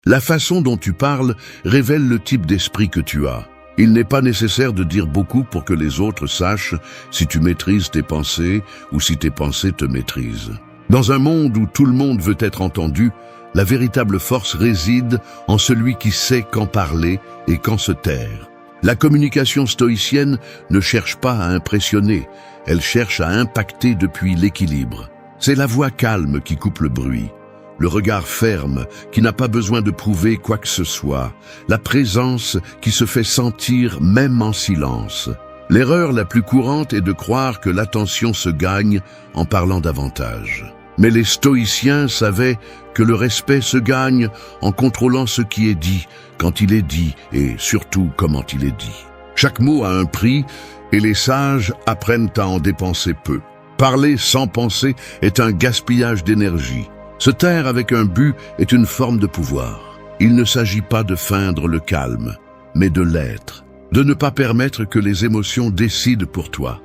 La façon dont tu parles révèle le type d'esprit que tu as. Il n'est pas nécessaire de dire beaucoup pour que les autres sachent si tu maîtrises tes pensées ou si tes pensées te maîtrisent. Dans un monde où tout le monde veut être entendu, la véritable force réside en celui qui sait quand parler et quand se taire. La communication stoïcienne ne cherche pas à impressionner, elle cherche à impacter depuis l'équilibre. C'est la voix calme qui coupe le bruit, le regard ferme qui n'a pas besoin de prouver quoi que ce soit, la présence qui se fait sentir même en silence. L'erreur la plus courante est de croire que l'attention se gagne en parlant davantage. Mais les stoïciens savaient que le respect se gagne en contrôlant ce qui est dit, quand il est dit et surtout comment il est dit. Chaque mot a un prix et les sages apprennent à en dépenser peu. Parler sans penser est un gaspillage d'énergie. Se taire avec un but est une forme de pouvoir. Il ne s'agit pas de feindre le calme, mais de l'être. De ne pas permettre que les émotions décident pour toi.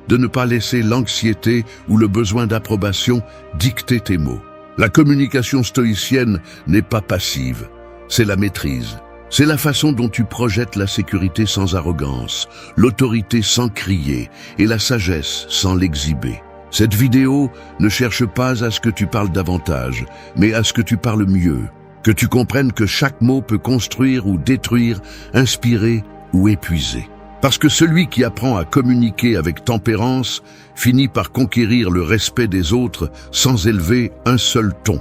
De ne pas laisser l'anxiété ou le besoin d'approbation dicter tes mots. La communication stoïcienne n'est pas passive, c'est la maîtrise. C'est la façon dont tu projettes la sécurité sans arrogance, l'autorité sans crier et la sagesse sans l'exhiber. Cette vidéo ne cherche pas à ce que tu parles davantage, mais à ce que tu parles mieux. Que tu comprennes que chaque mot peut construire ou détruire, inspirer ou épuiser. Parce que celui qui apprend à communiquer avec tempérance finit par conquérir le respect des autres sans élever un seul ton.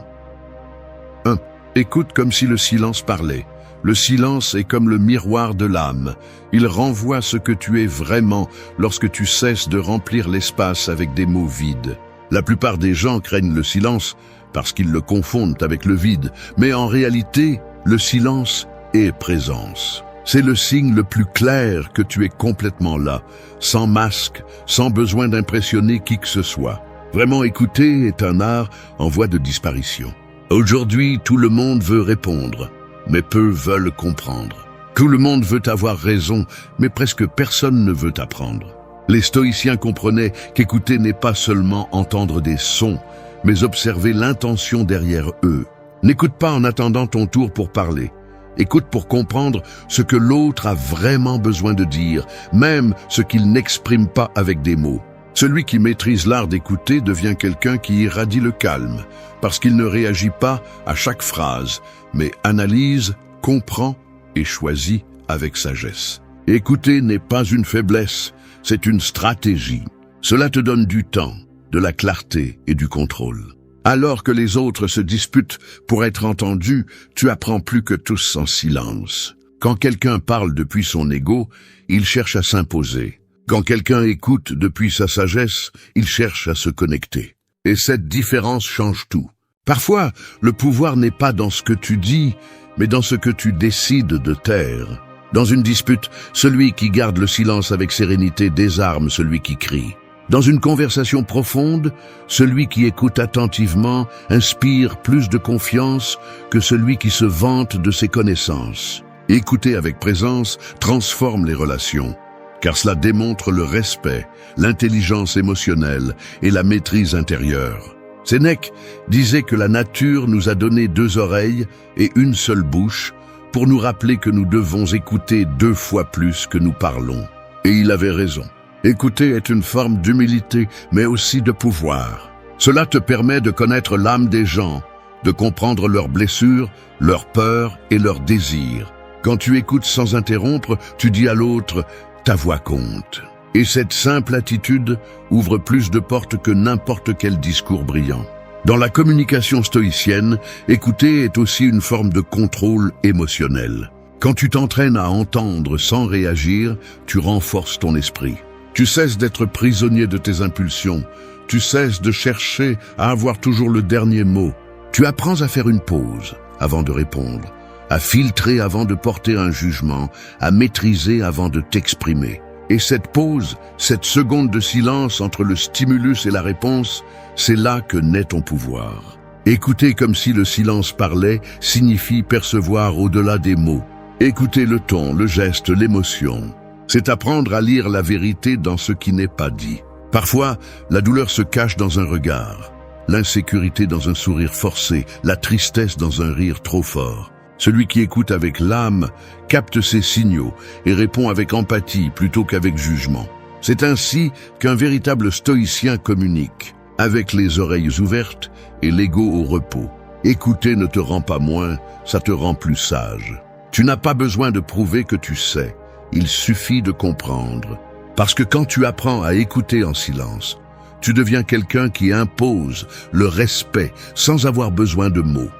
1. Écoute comme si le silence parlait. Le silence est comme le miroir de l'âme. Il renvoie ce que tu es vraiment lorsque tu cesses de remplir l'espace avec des mots vides. La plupart des gens craignent le silence parce qu'ils le confondent avec le vide, mais en réalité, le silence est présence. C'est le signe le plus clair que tu es complètement là, sans masque, sans besoin d'impressionner qui que ce soit. Vraiment écouter est un art en voie de disparition. Aujourd'hui, tout le monde veut répondre, mais peu veulent comprendre. Tout le monde veut avoir raison, mais presque personne ne veut apprendre. Les stoïciens comprenaient qu'écouter n'est pas seulement entendre des sons, mais observer l'intention derrière eux. N'écoute pas en attendant ton tour pour parler. Écoute pour comprendre ce que l'autre a vraiment besoin de dire, même ce qu'il n'exprime pas avec des mots. Celui qui maîtrise l'art d'écouter devient quelqu'un qui irradie le calme, parce qu'il ne réagit pas à chaque phrase, mais analyse, comprend et choisit avec sagesse. Écouter n'est pas une faiblesse, c'est une stratégie. Cela te donne du temps, de la clarté et du contrôle. Alors que les autres se disputent pour être entendus, tu apprends plus que tous en silence. Quand quelqu'un parle depuis son ego, il cherche à s'imposer. Quand quelqu'un écoute depuis sa sagesse, il cherche à se connecter. Et cette différence change tout. Parfois, le pouvoir n'est pas dans ce que tu dis, mais dans ce que tu décides de taire. Dans une dispute, celui qui garde le silence avec sérénité désarme celui qui crie. Dans une conversation profonde, celui qui écoute attentivement inspire plus de confiance que celui qui se vante de ses connaissances. Écouter avec présence transforme les relations, car cela démontre le respect, l'intelligence émotionnelle et la maîtrise intérieure. Sénèque disait que la nature nous a donné 2 oreilles et une seule bouche pour nous rappeler que nous devons écouter 2 fois plus que nous parlons. Et il avait raison. Écouter est une forme d'humilité, mais aussi de pouvoir. Cela te permet de connaître l'âme des gens, de comprendre leurs blessures, leurs peurs et leurs désirs. Quand tu écoutes sans interrompre, tu dis à l'autre « ta voix compte ». Et cette simple attitude ouvre plus de portes que n'importe quel discours brillant. Dans la communication stoïcienne, écouter est aussi une forme de contrôle émotionnel. Quand tu t'entraînes à entendre sans réagir, tu renforces ton esprit. Tu cesses d'être prisonnier de tes impulsions. Tu cesses de chercher à avoir toujours le dernier mot. Tu apprends à faire une pause avant de répondre, à filtrer avant de porter un jugement, à maîtriser avant de t'exprimer. Et cette pause, cette seconde de silence entre le stimulus et la réponse, c'est là que naît ton pouvoir. Écouter comme si le silence parlait signifie percevoir au-delà des mots. Écouter le ton, le geste, l'émotion. C'est apprendre à lire la vérité dans ce qui n'est pas dit. Parfois, la douleur se cache dans un regard, l'insécurité dans un sourire forcé, la tristesse dans un rire trop fort. Celui qui écoute avec l'âme capte ces signaux et répond avec empathie plutôt qu'avec jugement. C'est ainsi qu'un véritable stoïcien communique, avec les oreilles ouvertes et l'ego au repos. Écouter ne te rend pas moins, ça te rend plus sage. Tu n'as pas besoin de prouver que tu sais, il suffit de comprendre. Parce que quand tu apprends à écouter en silence, tu deviens quelqu'un qui impose le respect sans avoir besoin de mots.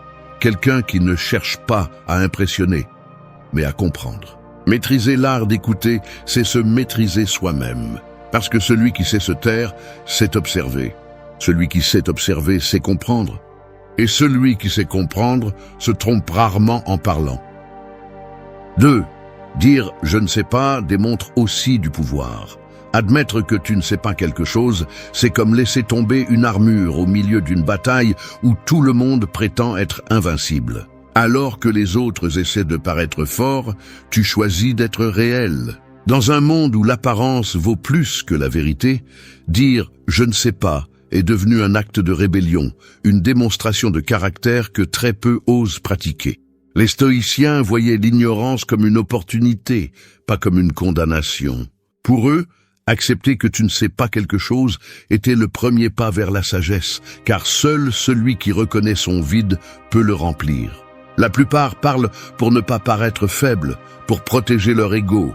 Quelqu'un qui ne cherche pas à impressionner, mais à comprendre. Maîtriser l'art d'écouter, c'est se maîtriser soi-même. Parce que celui qui sait se taire, sait observer. Celui qui sait observer, sait comprendre. Et celui qui sait comprendre se trompe rarement en parlant. 2. Dire « je ne sais pas » démontre aussi du pouvoir. Admettre que tu ne sais pas quelque chose, c'est comme laisser tomber une armure au milieu d'une bataille où tout le monde prétend être invincible. Alors que les autres essaient de paraître forts, tu choisis d'être réel. Dans un monde où l'apparence vaut plus que la vérité, dire « je ne sais pas » est devenu un acte de rébellion, une démonstration de caractère que très peu osent pratiquer. Les stoïciens voyaient l'ignorance comme une opportunité, pas comme une condamnation. Pour eux, accepter que tu ne sais pas quelque chose était le premier pas vers la sagesse, car seul celui qui reconnaît son vide peut le remplir. La plupart parlent pour ne pas paraître faibles, pour protéger leur ego,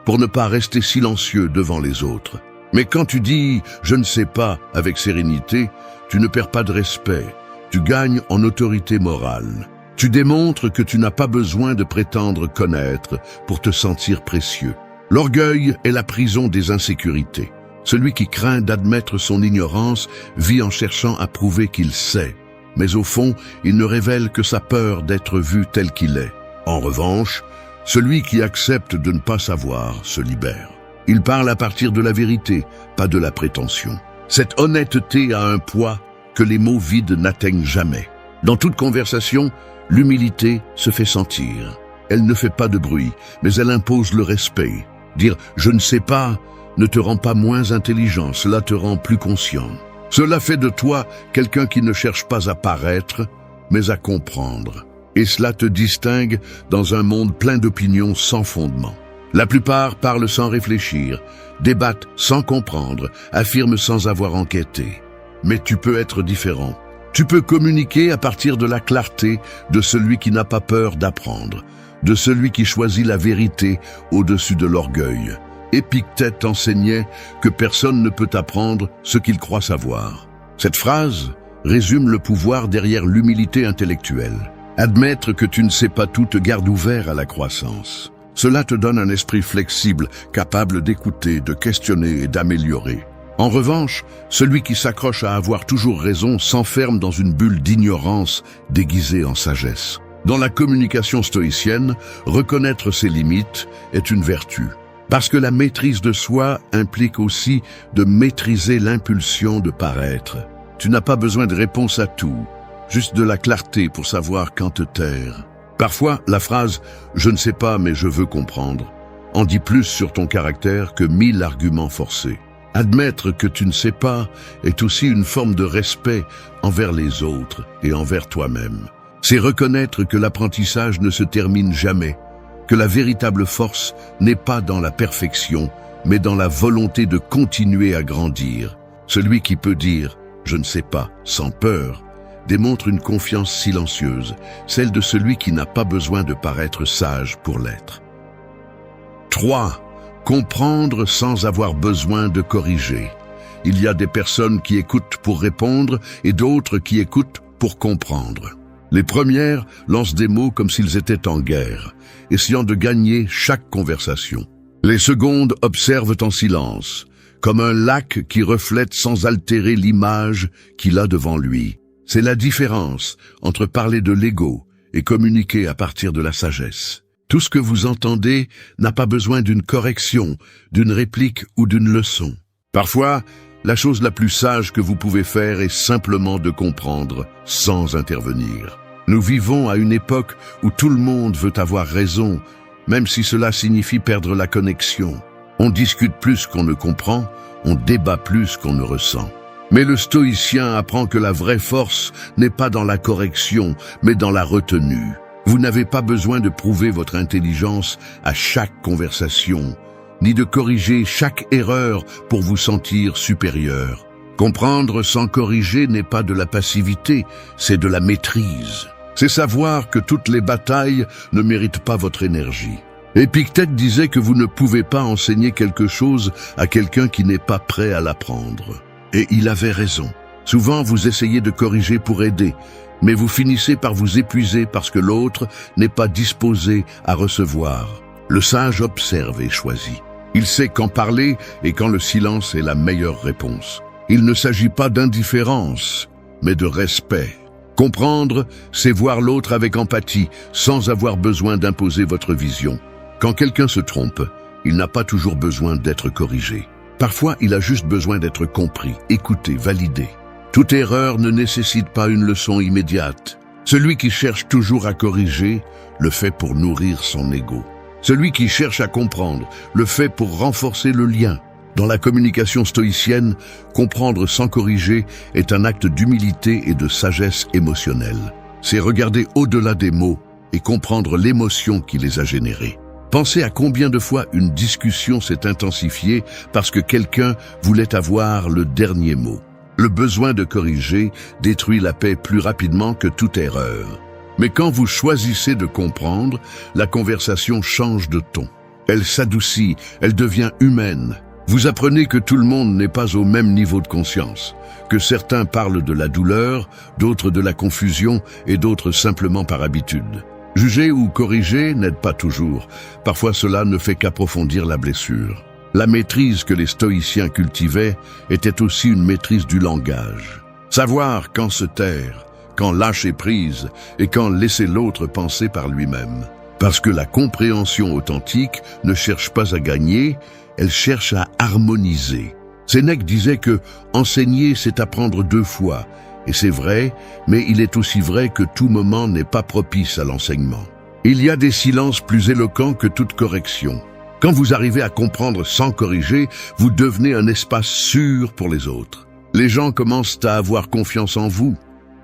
pour ne pas rester silencieux devant les autres. Mais quand tu dis « je ne sais pas » avec sérénité, tu ne perds pas de respect, tu gagnes en autorité morale. Tu démontres que tu n'as pas besoin de prétendre connaître pour te sentir précieux. L'orgueil est la prison des insécurités. Celui qui craint d'admettre son ignorance vit en cherchant à prouver qu'il sait. Mais au fond, il ne révèle que sa peur d'être vu tel qu'il est. En revanche, celui qui accepte de ne pas savoir se libère. Il parle à partir de la vérité, pas de la prétention. Cette honnêteté a un poids que les mots vides n'atteignent jamais. Dans toute conversation, l'humilité se fait sentir. Elle ne fait pas de bruit, mais elle impose le respect. Dire « je ne sais pas » ne te rend pas moins intelligent, cela te rend plus conscient. Cela fait de toi quelqu'un qui ne cherche pas à paraître, mais à comprendre. Et cela te distingue dans un monde plein d'opinions sans fondement. La plupart parlent sans réfléchir, débattent sans comprendre, affirment sans avoir enquêté. Mais tu peux être différent. Tu peux communiquer à partir de la clarté de celui qui n'a pas peur d'apprendre, de celui qui choisit la vérité au-dessus de l'orgueil. Épictète enseignait que personne ne peut apprendre ce qu'il croit savoir. Cette phrase résume le pouvoir derrière l'humilité intellectuelle. Admettre que tu ne sais pas tout te garde ouvert à la croissance. Cela te donne un esprit flexible, capable d'écouter, de questionner et d'améliorer. En revanche, celui qui s'accroche à avoir toujours raison s'enferme dans une bulle d'ignorance déguisée en sagesse. Dans la communication stoïcienne, reconnaître ses limites est une vertu. Parce que la maîtrise de soi implique aussi de maîtriser l'impulsion de paraître. Tu n'as pas besoin de réponse à tout, juste de la clarté pour savoir quand te taire. Parfois, la phrase « je ne sais pas mais je veux comprendre » en dit plus sur ton caractère que 1000 arguments forcés. Admettre que tu ne sais pas est aussi une forme de respect envers les autres et envers toi-même. C'est reconnaître que l'apprentissage ne se termine jamais, que la véritable force n'est pas dans la perfection, mais dans la volonté de continuer à grandir. Celui qui peut dire « je ne sais pas » sans peur, démontre une confiance silencieuse, celle de celui qui n'a pas besoin de paraître sage pour l'être. 3. Comprendre sans avoir besoin de corriger. Il y a des personnes qui écoutent pour répondre et d'autres qui écoutent pour comprendre. Les premières lancent des mots comme s'ils étaient en guerre, essayant de gagner chaque conversation. Les secondes observent en silence, comme un lac qui reflète sans altérer l'image qu'il a devant lui. C'est la différence entre parler de l'ego et communiquer à partir de la sagesse. Tout ce que vous entendez n'a pas besoin d'une correction, d'une réplique ou d'une leçon. Parfois, la chose la plus sage que vous pouvez faire est simplement de comprendre sans intervenir. Nous vivons à une époque où tout le monde veut avoir raison, même si cela signifie perdre la connexion. On discute plus qu'on ne comprend, on débat plus qu'on ne ressent. Mais le stoïcien apprend que la vraie force n'est pas dans la correction, mais dans la retenue. Vous n'avez pas besoin de prouver votre intelligence à chaque conversation, ni de corriger chaque erreur pour vous sentir supérieur. Comprendre sans corriger n'est pas de la passivité, c'est de la maîtrise. C'est savoir que toutes les batailles ne méritent pas votre énergie. Épictète disait que vous ne pouvez pas enseigner quelque chose à quelqu'un qui n'est pas prêt à l'apprendre. Et il avait raison. Souvent, vous essayez de corriger pour aider, mais vous finissez par vous épuiser parce que l'autre n'est pas disposé à recevoir. Le sage observe et choisit. Il sait quand parler et quand le silence est la meilleure réponse. Il ne s'agit pas d'indifférence, mais de respect. Comprendre, c'est voir l'autre avec empathie, sans avoir besoin d'imposer votre vision. Quand quelqu'un se trompe, il n'a pas toujours besoin d'être corrigé. Parfois, il a juste besoin d'être compris, écouté, validé. Toute erreur ne nécessite pas une leçon immédiate. Celui qui cherche toujours à corriger le fait pour nourrir son ego. Celui qui cherche à comprendre le fait pour renforcer le lien. Dans la communication stoïcienne, comprendre sans corriger est un acte d'humilité et de sagesse émotionnelle. C'est regarder au-delà des mots et comprendre l'émotion qui les a générés. Pensez à combien de fois une discussion s'est intensifiée parce que quelqu'un voulait avoir le dernier mot. Le besoin de corriger détruit la paix plus rapidement que toute erreur. Mais quand vous choisissez de comprendre, la conversation change de ton. Elle s'adoucit, elle devient humaine. Vous apprenez que tout le monde n'est pas au même niveau de conscience, que certains parlent de la douleur, d'autres de la confusion et d'autres simplement par habitude. Juger ou corriger n'aide pas toujours. Parfois cela ne fait qu'approfondir la blessure. La maîtrise que les stoïciens cultivaient était aussi une maîtrise du langage. Savoir quand se taire, quand lâcher prise et quand laisser l'autre penser par lui-même. Parce que la compréhension authentique ne cherche pas à gagner, elle cherche à harmoniser. Sénèque disait que enseigner, c'est apprendre 2 fois. Et c'est vrai, mais il est aussi vrai que tout moment n'est pas propice à l'enseignement. Il y a des silences plus éloquents que toute correction. Quand vous arrivez à comprendre sans corriger, vous devenez un espace sûr pour les autres. Les gens commencent à avoir confiance en vous,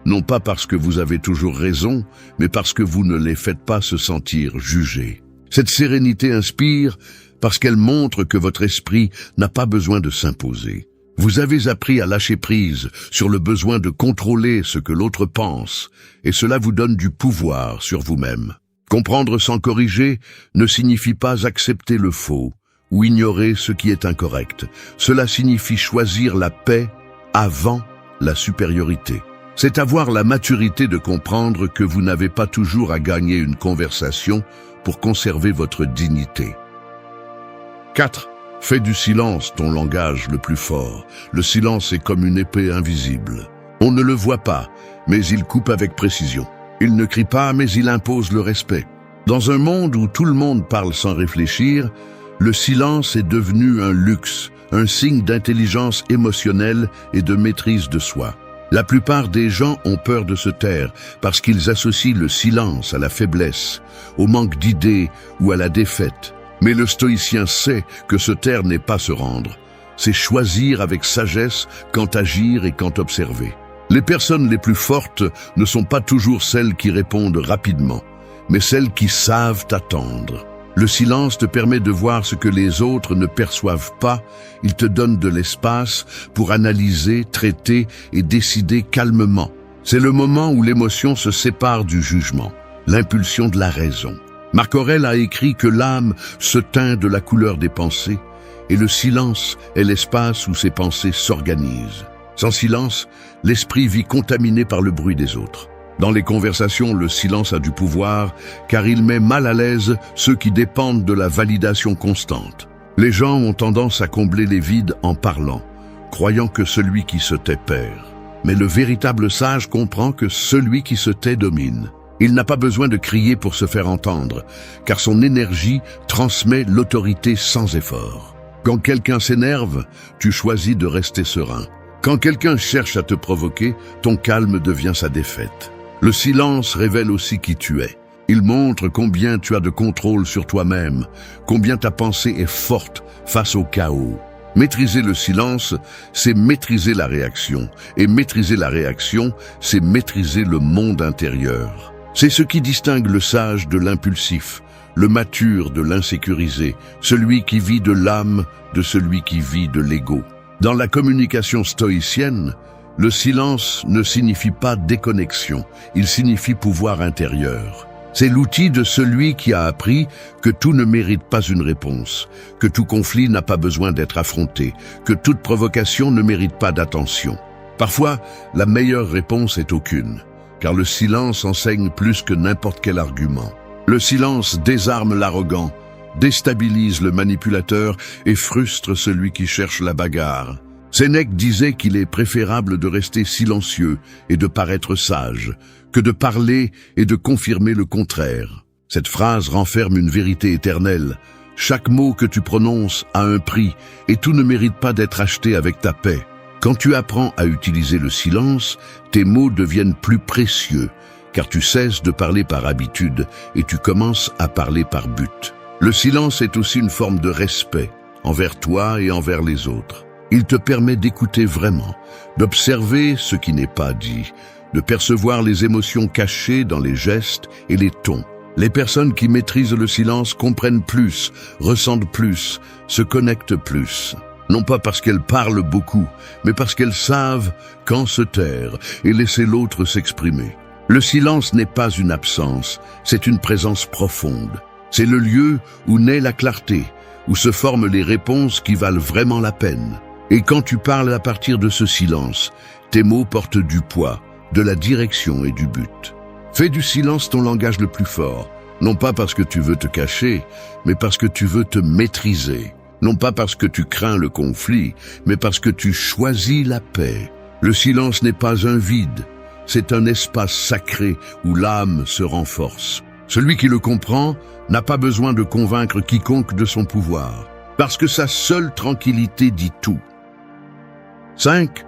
non pas parce que vous avez toujours raison, mais parce que vous ne les faites pas se sentir jugés. Cette sérénité inspire parce qu'elle montre que votre esprit n'a pas besoin de s'imposer. Vous avez appris à lâcher prise sur le besoin de contrôler ce que l'autre pense, et cela vous donne du pouvoir sur vous-même. Comprendre sans corriger ne signifie pas accepter le faux ou ignorer ce qui est incorrect. Cela signifie choisir la paix avant la supériorité. C'est avoir la maturité de comprendre que vous n'avez pas toujours à gagner une conversation pour conserver votre dignité. 4. Fais du silence ton langage le plus fort. Le silence est comme une épée invisible. On ne le voit pas, mais il coupe avec précision. Il ne crie pas, mais il impose le respect. Dans un monde où tout le monde parle sans réfléchir, le silence est devenu un luxe, un signe d'intelligence émotionnelle et de maîtrise de soi. La plupart des gens ont peur de se taire parce qu'ils associent le silence à la faiblesse, au manque d'idées ou à la défaite. Mais le stoïcien sait que se taire n'est pas se rendre. C'est choisir avec sagesse quand agir et quand observer. Les personnes les plus fortes ne sont pas toujours celles qui répondent rapidement, mais celles qui savent attendre. Le silence te permet de voir ce que les autres ne perçoivent pas. Il te donne de l'espace pour analyser, traiter et décider calmement. C'est le moment où l'émotion se sépare du jugement, l'impulsion de la raison. Marc Aurèle a écrit que l'âme se teint de la couleur des pensées et le silence est l'espace où ces pensées s'organisent. Sans silence, l'esprit vit contaminé par le bruit des autres. Dans les conversations, le silence a du pouvoir car il met mal à l'aise ceux qui dépendent de la validation constante. Les gens ont tendance à combler les vides en parlant, croyant que celui qui se tait perd. Mais le véritable sage comprend que celui qui se tait domine. Il n'a pas besoin de crier pour se faire entendre, car son énergie transmet l'autorité sans effort. Quand quelqu'un s'énerve, tu choisis de rester serein. Quand quelqu'un cherche à te provoquer, ton calme devient sa défaite. Le silence révèle aussi qui tu es. Il montre combien tu as de contrôle sur toi-même, combien ta pensée est forte face au chaos. Maîtriser le silence, c'est maîtriser la réaction. Et maîtriser la réaction, c'est maîtriser le monde intérieur. C'est ce qui distingue le sage de l'impulsif, le mature de l'insécurisé, celui qui vit de l'âme de celui qui vit de l'ego. Dans la communication stoïcienne, le silence ne signifie pas déconnexion, il signifie pouvoir intérieur. C'est l'outil de celui qui a appris que tout ne mérite pas une réponse, que tout conflit n'a pas besoin d'être affronté, que toute provocation ne mérite pas d'attention. Parfois, la meilleure réponse est aucune, car le silence enseigne plus que n'importe quel argument. Le silence désarme l'arrogant, déstabilise le manipulateur et frustre celui qui cherche la bagarre. Sénèque disait qu'il est préférable de rester silencieux et de paraître sage, que de parler et de confirmer le contraire. Cette phrase renferme une vérité éternelle. Chaque mot que tu prononces a un prix et tout ne mérite pas d'être acheté avec ta paix. Quand tu apprends à utiliser le silence, tes mots deviennent plus précieux, car tu cesses de parler par habitude et tu commences à parler par but. Le silence est aussi une forme de respect envers toi et envers les autres. Il te permet d'écouter vraiment, d'observer ce qui n'est pas dit, de percevoir les émotions cachées dans les gestes et les tons. Les personnes qui maîtrisent le silence comprennent plus, ressentent plus, se connectent plus. Non pas parce qu'elles parlent beaucoup, mais parce qu'elles savent quand se taire et laisser l'autre s'exprimer. Le silence n'est pas une absence, c'est une présence profonde. C'est le lieu où naît la clarté, où se forment les réponses qui valent vraiment la peine. Et quand tu parles à partir de ce silence, tes mots portent du poids, de la direction et du but. Fais du silence ton langage le plus fort, non pas parce que tu veux te cacher, mais parce que tu veux te maîtriser. Non pas parce que tu crains le conflit, mais parce que tu choisis la paix. Le silence n'est pas un vide, c'est un espace sacré où l'âme se renforce. Celui qui le comprend n'a pas besoin de convaincre quiconque de son pouvoir, parce que sa seule tranquillité dit tout. 5.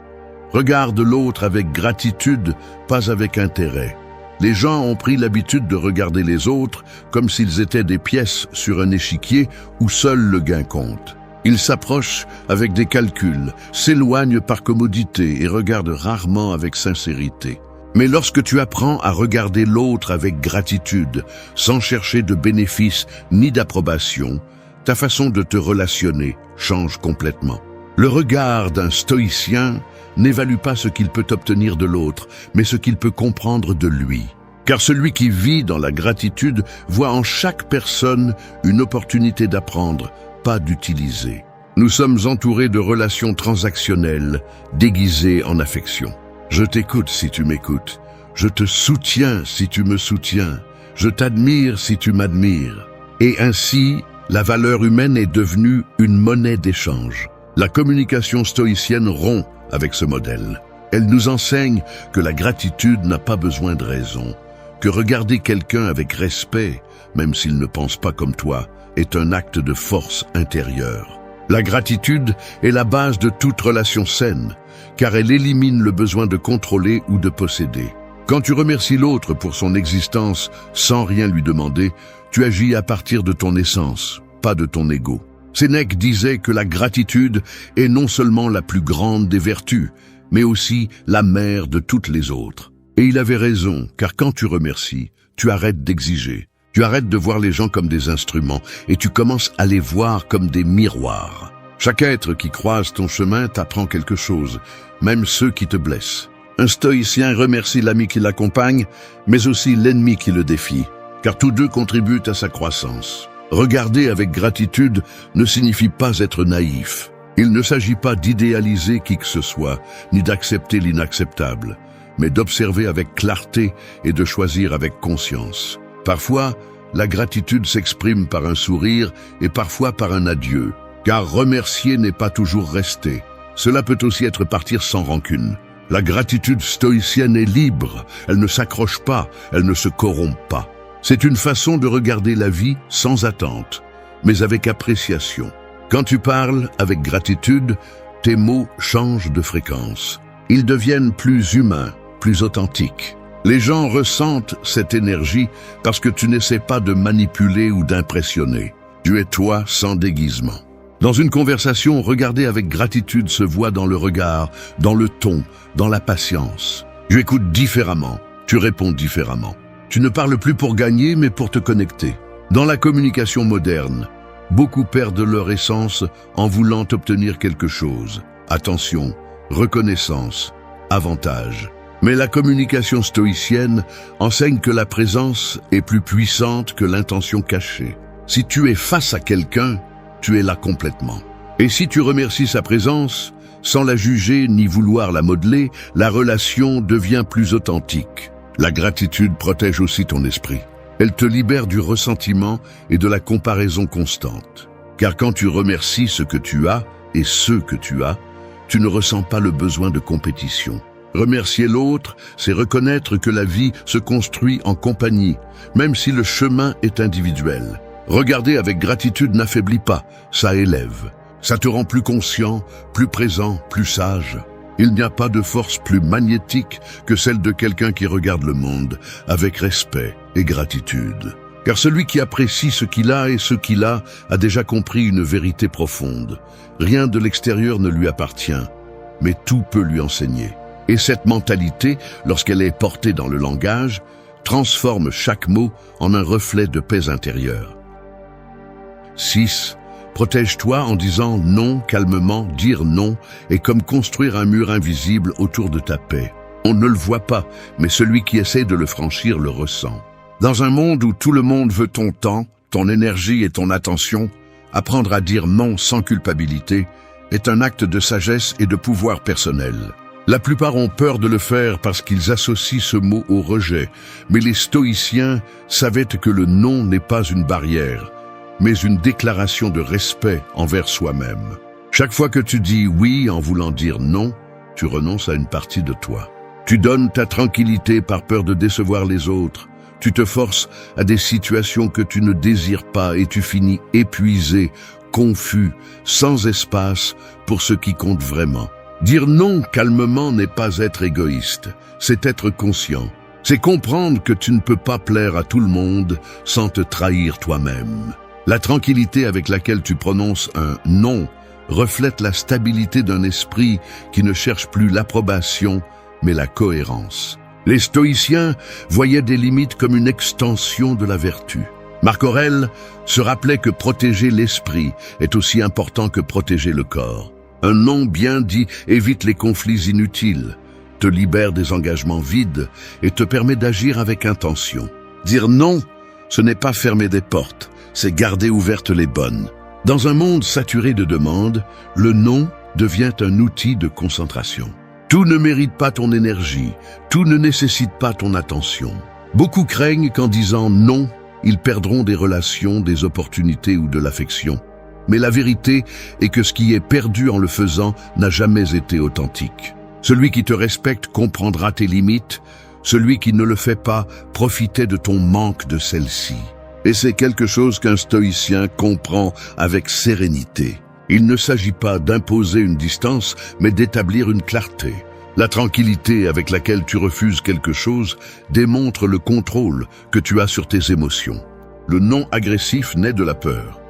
Regarde l'autre avec gratitude, pas avec intérêt. Les gens ont pris l'habitude de regarder les autres comme s'ils étaient des pièces sur un échiquier où seul le gain compte. Ils s'approchent avec des calculs, s'éloignent par commodité et regardent rarement avec sincérité. Mais lorsque tu apprends à regarder l'autre avec gratitude, sans chercher de bénéfice ni d'approbation, ta façon de te relationner change complètement. Le regard d'un stoïcien n'évalue pas ce qu'il peut obtenir de l'autre, mais ce qu'il peut comprendre de lui. Car celui qui vit dans la gratitude voit en chaque personne une opportunité d'apprendre, pas d'utiliser. Nous sommes entourés de relations transactionnelles, déguisées en affection. Je t'écoute si tu m'écoutes. Je te soutiens si tu me soutiens. Je t'admire si tu m'admires. Et ainsi, la valeur humaine est devenue une monnaie d'échange. La communication stoïcienne rompt avec ce modèle. Elle nous enseigne que la gratitude n'a pas besoin de raison, que regarder quelqu'un avec respect, même s'il ne pense pas comme toi, est un acte de force intérieure. La gratitude est la base de toute relation saine, car elle élimine le besoin de contrôler ou de posséder. Quand tu remercies l'autre pour son existence sans rien lui demander, tu agis à partir de ton essence, pas de ton ego. Sénèque disait que la gratitude est non seulement la plus grande des vertus, mais aussi la mère de toutes les autres. Et il avait raison, car quand tu remercies, tu arrêtes d'exiger. Tu arrêtes de voir les gens comme des instruments et tu commences à les voir comme des miroirs. Chaque être qui croise ton chemin t'apprend quelque chose, même ceux qui te blessent. Un stoïcien remercie l'ami qui l'accompagne, mais aussi l'ennemi qui le défie, car tous deux contribuent à sa croissance. Regarder avec gratitude ne signifie pas être naïf. Il ne s'agit pas d'idéaliser qui que ce soit, ni d'accepter l'inacceptable, mais d'observer avec clarté et de choisir avec conscience. Parfois, la gratitude s'exprime par un sourire et parfois par un adieu, car remercier n'est pas toujours rester. Cela peut aussi être partir sans rancune. La gratitude stoïcienne est libre, elle ne s'accroche pas, elle ne se corrompt pas. C'est une façon de regarder la vie sans attente, mais avec appréciation. Quand tu parles avec gratitude, tes mots changent de fréquence. Ils deviennent plus humains, plus authentiques. Les gens ressentent cette énergie parce que tu n'essaies pas de manipuler ou d'impressionner. Tu es toi sans déguisement. Dans une conversation, regarder avec gratitude se voit dans le regard, dans le ton, dans la patience. Tu écoutes différemment, tu réponds différemment. Tu ne parles plus pour gagner, mais pour te connecter. Dans la communication moderne, beaucoup perdent leur essence en voulant obtenir quelque chose. Attention, reconnaissance, avantage. Mais la communication stoïcienne enseigne que la présence est plus puissante que l'intention cachée. Si tu es face à quelqu'un, tu es là complètement. Et si tu remercies sa présence, sans la juger ni vouloir la modeler, la relation devient plus authentique. La gratitude protège aussi ton esprit. Elle te libère du ressentiment et de la comparaison constante. Car quand tu remercies ce que tu as et ceux que tu as, tu ne ressens pas le besoin de compétition. Remercier l'autre, c'est reconnaître que la vie se construit en compagnie, même si le chemin est individuel. Regarder avec gratitude n'affaiblit pas, ça élève. Ça te rend plus conscient, plus présent, plus sage. Il n'y a pas de force plus magnétique que celle de quelqu'un qui regarde le monde avec respect et gratitude. Car celui qui apprécie ce qu'il a et ce qu'il a déjà compris une vérité profonde. Rien de l'extérieur ne lui appartient, mais tout peut lui enseigner. Et cette mentalité, lorsqu'elle est portée dans le langage, transforme chaque mot en un reflet de paix intérieure. 6. Protège-toi en disant non calmement. Dire non est comme construire un mur invisible autour de ta paix. On ne le voit pas, mais celui qui essaie de le franchir le ressent. Dans un monde où tout le monde veut ton temps, ton énergie et ton attention, apprendre à dire non sans culpabilité est un acte de sagesse et de pouvoir personnel. La plupart ont peur de le faire parce qu'ils associent ce mot au rejet, mais les stoïciens savaient que le non n'est pas une barrière, mais une déclaration de respect envers soi-même. Chaque fois que tu dis oui en voulant dire non, tu renonces à une partie de toi. Tu donnes ta tranquillité par peur de décevoir les autres. Tu te forces à des situations que tu ne désires pas et tu finis épuisé, confus, sans espace pour ce qui compte vraiment. Dire non calmement n'est pas être égoïste, c'est être conscient. C'est comprendre que tu ne peux pas plaire à tout le monde sans te trahir toi-même. La tranquillité avec laquelle tu prononces un non reflète la stabilité d'un esprit qui ne cherche plus l'approbation, mais la cohérence. Les stoïciens voyaient des limites comme une extension de la vertu. Marc Aurèle se rappelait que protéger l'esprit est aussi important que protéger le corps. Un non bien dit évite les conflits inutiles, te libère des engagements vides et te permet d'agir avec intention. Dire non, ce n'est pas fermer des portes, c'est garder ouvertes les bonnes. Dans un monde saturé de demandes, le non devient un outil de concentration. Tout ne mérite pas ton énergie, tout ne nécessite pas ton attention. Beaucoup craignent qu'en disant non, ils perdront des relations, des opportunités ou de l'affection. Mais la vérité est que ce qui est perdu en le faisant n'a jamais été authentique. Celui qui te respecte comprendra tes limites, celui qui ne le fait pas profitait de ton manque de celle-ci. Et c'est quelque chose qu'un stoïcien comprend avec sérénité. Il ne s'agit pas d'imposer une distance, mais d'établir une clarté. La tranquillité avec laquelle tu refuses quelque chose démontre le contrôle que tu as sur tes émotions. Le non agressif naît de la peur.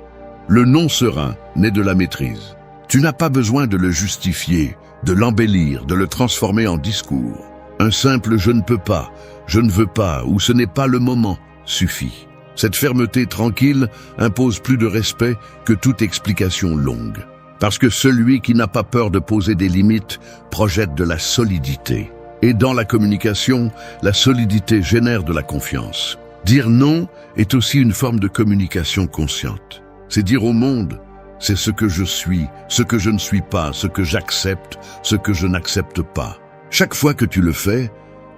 Le non serein naît de la maîtrise. Tu n'as pas besoin de le justifier, de l'embellir, de le transformer en discours. Un simple « je ne peux pas »,« je ne veux pas » ou « ce n'est pas le moment » suffit. Cette fermeté tranquille impose plus de respect que toute explication longue. Parce que celui qui n'a pas peur de poser des limites projette de la solidité. Et dans la communication, la solidité génère de la confiance. Dire non est aussi une forme de communication consciente. C'est dire au monde, c'est ce que je suis, ce que je ne suis pas, ce que j'accepte, ce que je n'accepte pas. Chaque fois que tu le fais,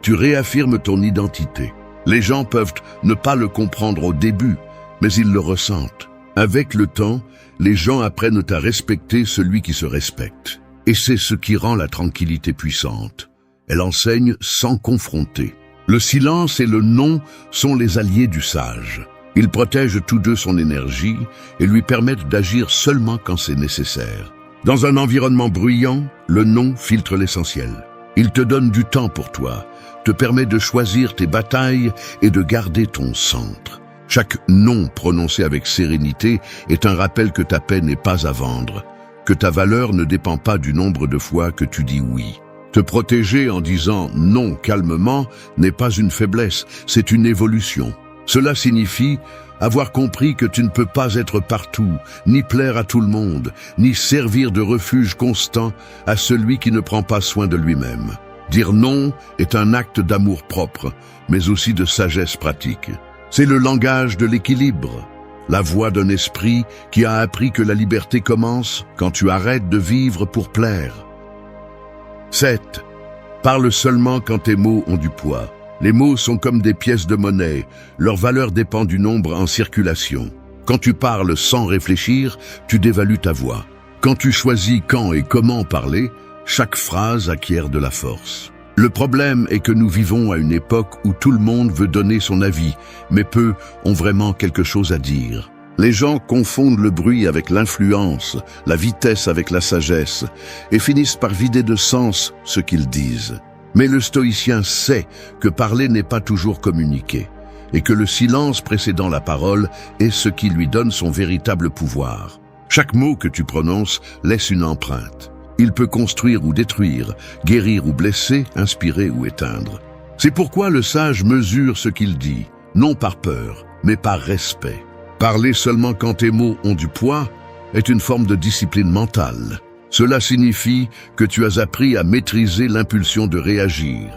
tu réaffirmes ton identité. Les gens peuvent ne pas le comprendre au début, mais ils le ressentent. Avec le temps, les gens apprennent à respecter celui qui se respecte. Et c'est ce qui rend la tranquillité puissante. Elle enseigne sans confronter. Le silence et le non sont les alliés du sage. Ils protègent tous deux son énergie et lui permettent d'agir seulement quand c'est nécessaire. Dans un environnement bruyant, le non filtre l'essentiel. Il te donne du temps pour toi, te permet de choisir tes batailles et de garder ton centre. Chaque non prononcé avec sérénité est un rappel que ta paix n'est pas à vendre, que ta valeur ne dépend pas du nombre de fois que tu dis oui. Te protéger en disant non calmement n'est pas une faiblesse, c'est une évolution. Cela signifie avoir compris que tu ne peux pas être partout, ni plaire à tout le monde, ni servir de refuge constant à celui qui ne prend pas soin de lui-même. Dire non est un acte d'amour propre, mais aussi de sagesse pratique. C'est le langage de l'équilibre, la voix d'un esprit qui a appris que la liberté commence quand tu arrêtes de vivre pour plaire. 7. Parle seulement quand tes mots ont du poids. Les mots sont comme des pièces de monnaie, leur valeur dépend du nombre en circulation. Quand tu parles sans réfléchir, tu dévalues ta voix. Quand tu choisis quand et comment parler, chaque phrase acquiert de la force. Le problème est que nous vivons à une époque où tout le monde veut donner son avis, mais peu ont vraiment quelque chose à dire. Les gens confondent le bruit avec l'influence, la vitesse avec la sagesse, et finissent par vider de sens ce qu'ils disent. Mais le stoïcien sait que parler n'est pas toujours communiquer, et que le silence précédant la parole est ce qui lui donne son véritable pouvoir. Chaque mot que tu prononces laisse une empreinte. Il peut construire ou détruire, guérir ou blesser, inspirer ou éteindre. C'est pourquoi le sage mesure ce qu'il dit, non par peur, mais par respect. Parler seulement quand tes mots ont du poids est une forme de discipline mentale. Cela signifie que tu as appris à maîtriser l'impulsion de réagir,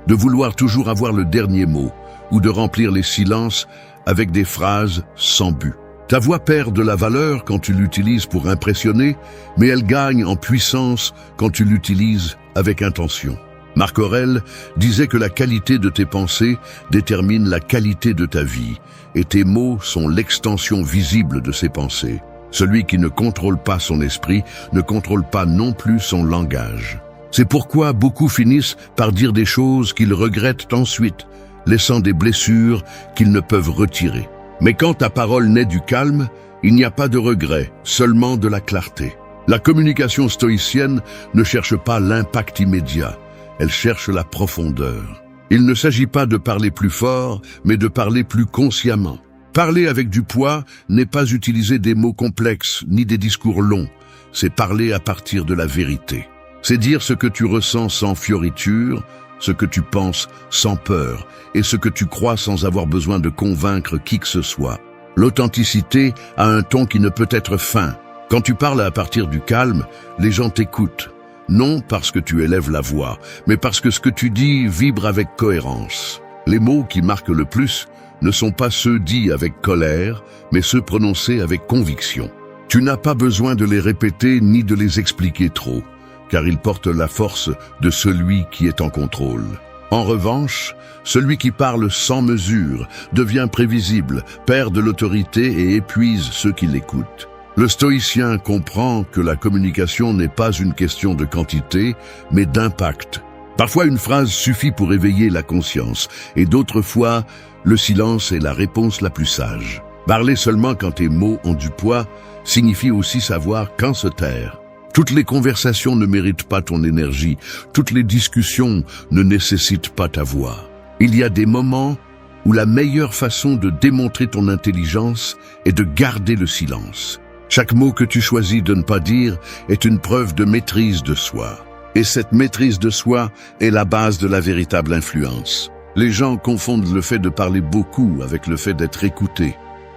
de vouloir toujours avoir le dernier mot, ou de remplir les silences avec des phrases sans but. Ta voix perd de la valeur quand tu l'utilises pour impressionner, mais elle gagne en puissance quand tu l'utilises avec intention. Marc Aurèle disait que la qualité de tes pensées détermine la qualité de ta vie, et tes mots sont l'extension visible de ces pensées. Celui qui ne contrôle pas son esprit ne contrôle pas non plus son langage. C'est pourquoi beaucoup finissent par dire des choses qu'ils regrettent ensuite, laissant des blessures qu'ils ne peuvent retirer. Mais quand ta parole naît du calme, il n'y a pas de regret, seulement de la clarté. La communication stoïcienne ne cherche pas l'impact immédiat, elle cherche la profondeur. Il ne s'agit pas de parler plus fort, mais de parler plus consciemment. Parler avec du poids n'est pas utiliser des mots complexes ni des discours longs, c'est parler à partir de la vérité. C'est dire ce que tu ressens sans fioriture, ce que tu penses sans peur et ce que tu crois sans avoir besoin de convaincre qui que ce soit. L'authenticité a un ton qui ne peut être fin. Quand tu parles à partir du calme, les gens t'écoutent. Non parce que tu élèves la voix, mais parce que ce que tu dis vibre avec cohérence. Les mots qui marquent le plus ne sont pas ceux dits avec colère, mais ceux prononcés avec conviction. Tu n'as pas besoin de les répéter ni de les expliquer trop, car ils portent la force de celui qui est en contrôle. En revanche, celui qui parle sans mesure devient prévisible, perd de l'autorité et épuise ceux qui l'écoutent. Le stoïcien comprend que la communication n'est pas une question de quantité, mais d'impact. Parfois une phrase suffit pour éveiller la conscience, et d'autres fois, le silence est la réponse la plus sage. Parler seulement quand tes mots ont du poids signifie aussi savoir quand se taire. Toutes les conversations ne méritent pas ton énergie, toutes les discussions ne nécessitent pas ta voix. Il y a des moments où la meilleure façon de démontrer ton intelligence est de garder le silence. Chaque mot que tu choisis de ne pas dire est une preuve de maîtrise de soi. Et cette maîtrise de soi est la base de la véritable influence. Les gens confondent le fait de parler beaucoup avec le fait d'être écouté.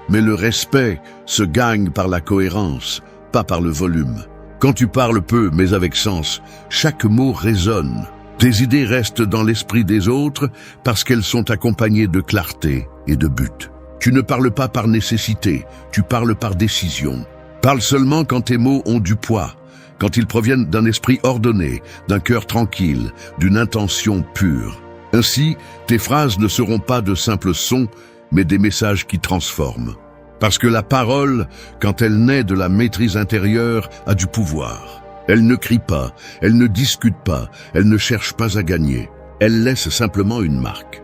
Mais le respect se gagne par la cohérence, pas par le volume. Quand tu parles peu mais avec sens, chaque mot résonne. Tes idées restent dans l'esprit des autres parce qu'elles sont accompagnées de clarté et de but. Tu ne parles pas par nécessité, tu parles par décision. Parle seulement quand tes mots ont du poids, quand ils proviennent d'un esprit ordonné, d'un cœur tranquille, d'une intention pure. Ainsi, tes phrases ne seront pas de simples sons, mais des messages qui transforment. Parce que la parole, quand elle naît de la maîtrise intérieure, a du pouvoir. Elle ne crie pas, elle ne discute pas, elle ne cherche pas à gagner. Elle laisse simplement une marque.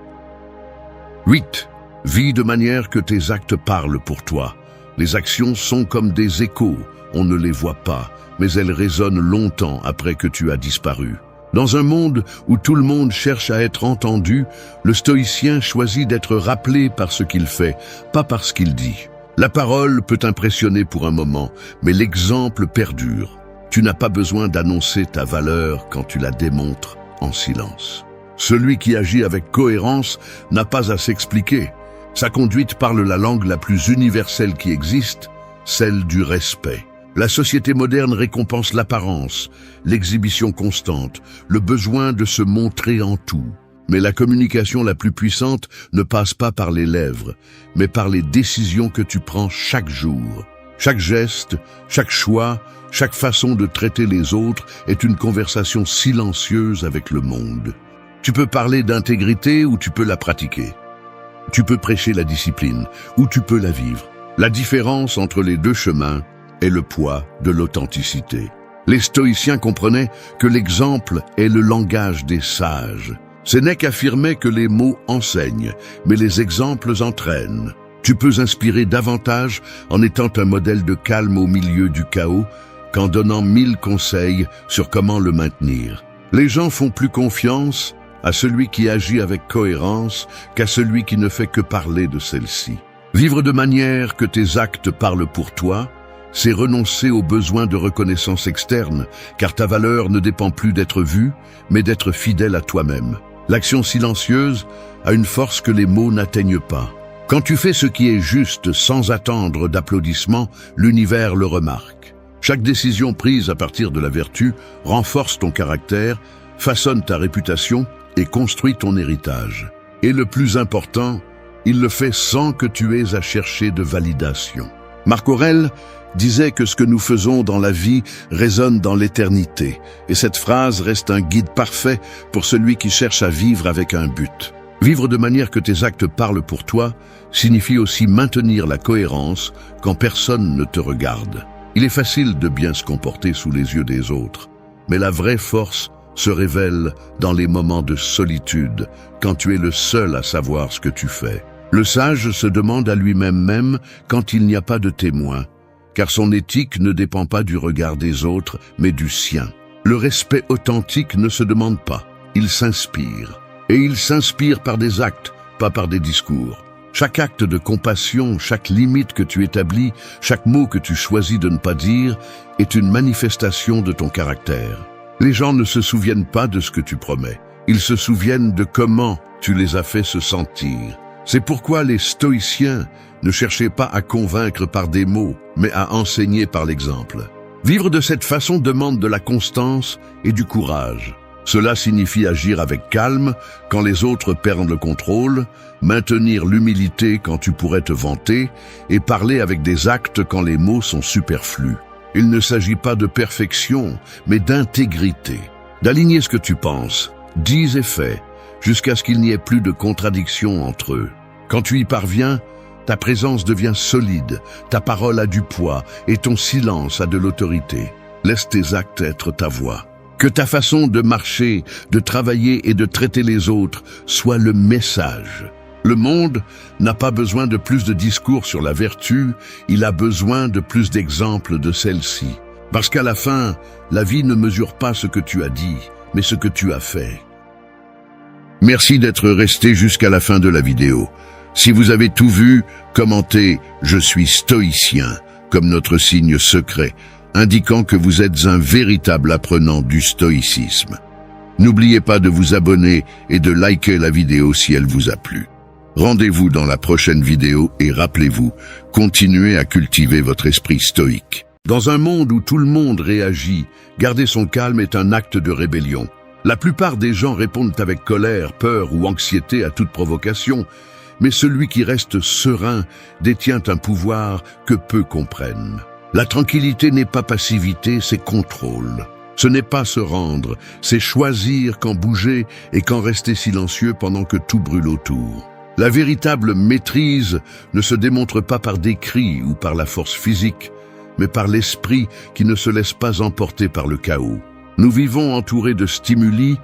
8. Vis de manière que tes actes parlent pour toi. Les actions sont comme des échos, on ne les voit pas, mais elles résonnent longtemps après que tu as disparu. Dans un monde où tout le monde cherche à être entendu, le stoïcien choisit d'être rappelé par ce qu'il fait, pas par ce qu'il dit. La parole peut impressionner pour un moment, mais l'exemple perdure. Tu n'as pas besoin d'annoncer ta valeur quand tu la démontres en silence. Celui qui agit avec cohérence n'a pas à s'expliquer. Sa conduite parle la langue la plus universelle qui existe, celle du respect. La société moderne récompense l'apparence, l'exhibition constante, le besoin de se montrer en tout. Mais la communication la plus puissante ne passe pas par les lèvres, mais par les décisions que tu prends chaque jour. Chaque geste, chaque choix, chaque façon de traiter les autres est une conversation silencieuse avec le monde. Tu peux parler d'intégrité ou tu peux la pratiquer. Tu peux prêcher la discipline ou tu peux la vivre. La différence entre les deux chemins est le poids de l'authenticité. Les stoïciens comprenaient que l'exemple est le langage des sages. Sénèque affirmait que les mots enseignent, mais les exemples entraînent. Tu peux inspirer davantage en étant un modèle de calme au milieu du chaos qu'en donnant 1000 conseils sur comment le maintenir. Les gens font plus confiance à celui qui agit avec cohérence qu'à celui qui ne fait que parler de celle-ci. Vivre de manière que tes actes parlent pour toi, c'est renoncer au besoin de reconnaissance externe, car ta valeur ne dépend plus d'être vue, mais d'être fidèle à toi-même. L'action silencieuse a une force que les mots n'atteignent pas. Quand tu fais ce qui est juste sans attendre d'applaudissements, l'univers le remarque. Chaque décision prise à partir de la vertu renforce ton caractère, façonne ta réputation et construit ton héritage. Et le plus important, il le fait sans que tu aies à chercher de validation. Marc Aurèle disait que ce que nous faisons dans la vie résonne dans l'éternité, et cette phrase reste un guide parfait pour celui qui cherche à vivre avec un but. Vivre de manière que tes actes parlent pour toi signifie aussi maintenir la cohérence quand personne ne te regarde. Il est facile de bien se comporter sous les yeux des autres, mais la vraie force se révèle dans les moments de solitude, quand tu es le seul à savoir ce que tu fais. Le sage se demande à lui-même quand il n'y a pas de témoin, car son éthique ne dépend pas du regard des autres, mais du sien. Le respect authentique ne se demande pas, il s'inspire. Et il s'inspire par des actes, pas par des discours. Chaque acte de compassion, chaque limite que tu établis, chaque mot que tu choisis de ne pas dire, est une manifestation de ton caractère. Les gens ne se souviennent pas de ce que tu promets, ils se souviennent de comment tu les as fait se sentir. C'est pourquoi les stoïciens ne cherchaient pas à convaincre par des mots, mais à enseigner par l'exemple. Vivre de cette façon demande de la constance et du courage. Cela signifie agir avec calme quand les autres perdent le contrôle, maintenir l'humilité quand tu pourrais te vanter et parler avec des actes quand les mots sont superflus. Il ne s'agit pas de perfection, mais d'intégrité. D'aligner ce que tu penses, dis et fais, jusqu'à ce qu'il n'y ait plus de contradiction entre eux. Quand tu y parviens, ta présence devient solide, ta parole a du poids et ton silence a de l'autorité. Laisse tes actes être ta voix. Que ta façon de marcher, de travailler et de traiter les autres soit le message. Le monde n'a pas besoin de plus de discours sur la vertu, il a besoin de plus d'exemples de celle-ci. Parce qu'à la fin, la vie ne mesure pas ce que tu as dit, mais ce que tu as fait. Merci d'être resté jusqu'à la fin de la vidéo. Si vous avez tout vu, commentez « Je suis stoïcien » comme notre signe secret, indiquant que vous êtes un véritable apprenant du stoïcisme. N'oubliez pas de vous abonner et de liker la vidéo si elle vous a plu. Rendez-vous dans la prochaine vidéo et rappelez-vous, continuez à cultiver votre esprit stoïque. Dans un monde où tout le monde réagit, garder son calme est un acte de rébellion. La plupart des gens répondent avec colère, peur ou anxiété à toute provocation, mais celui qui reste serein détient un pouvoir que peu comprennent. La tranquillité n'est pas passivité, c'est contrôle. Ce n'est pas se rendre, c'est choisir quand bouger et quand rester silencieux pendant que tout brûle autour. La véritable maîtrise ne se démontre pas par des cris ou par la force physique, mais par l'esprit qui ne se laisse pas emporter par le chaos. Nous vivons entourés de stimuli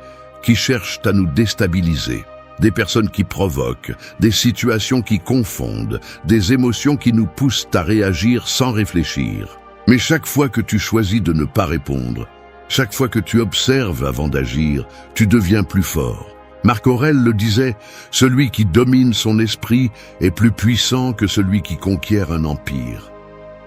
qui cherchent à nous déstabiliser. Des personnes qui provoquent, des situations qui confondent, des émotions qui nous poussent à réagir sans réfléchir. Mais chaque fois que tu choisis de ne pas répondre, chaque fois que tu observes avant d'agir, tu deviens plus fort. Marc Aurèle le disait, « Celui qui domine son esprit est plus puissant que celui qui conquiert un empire. »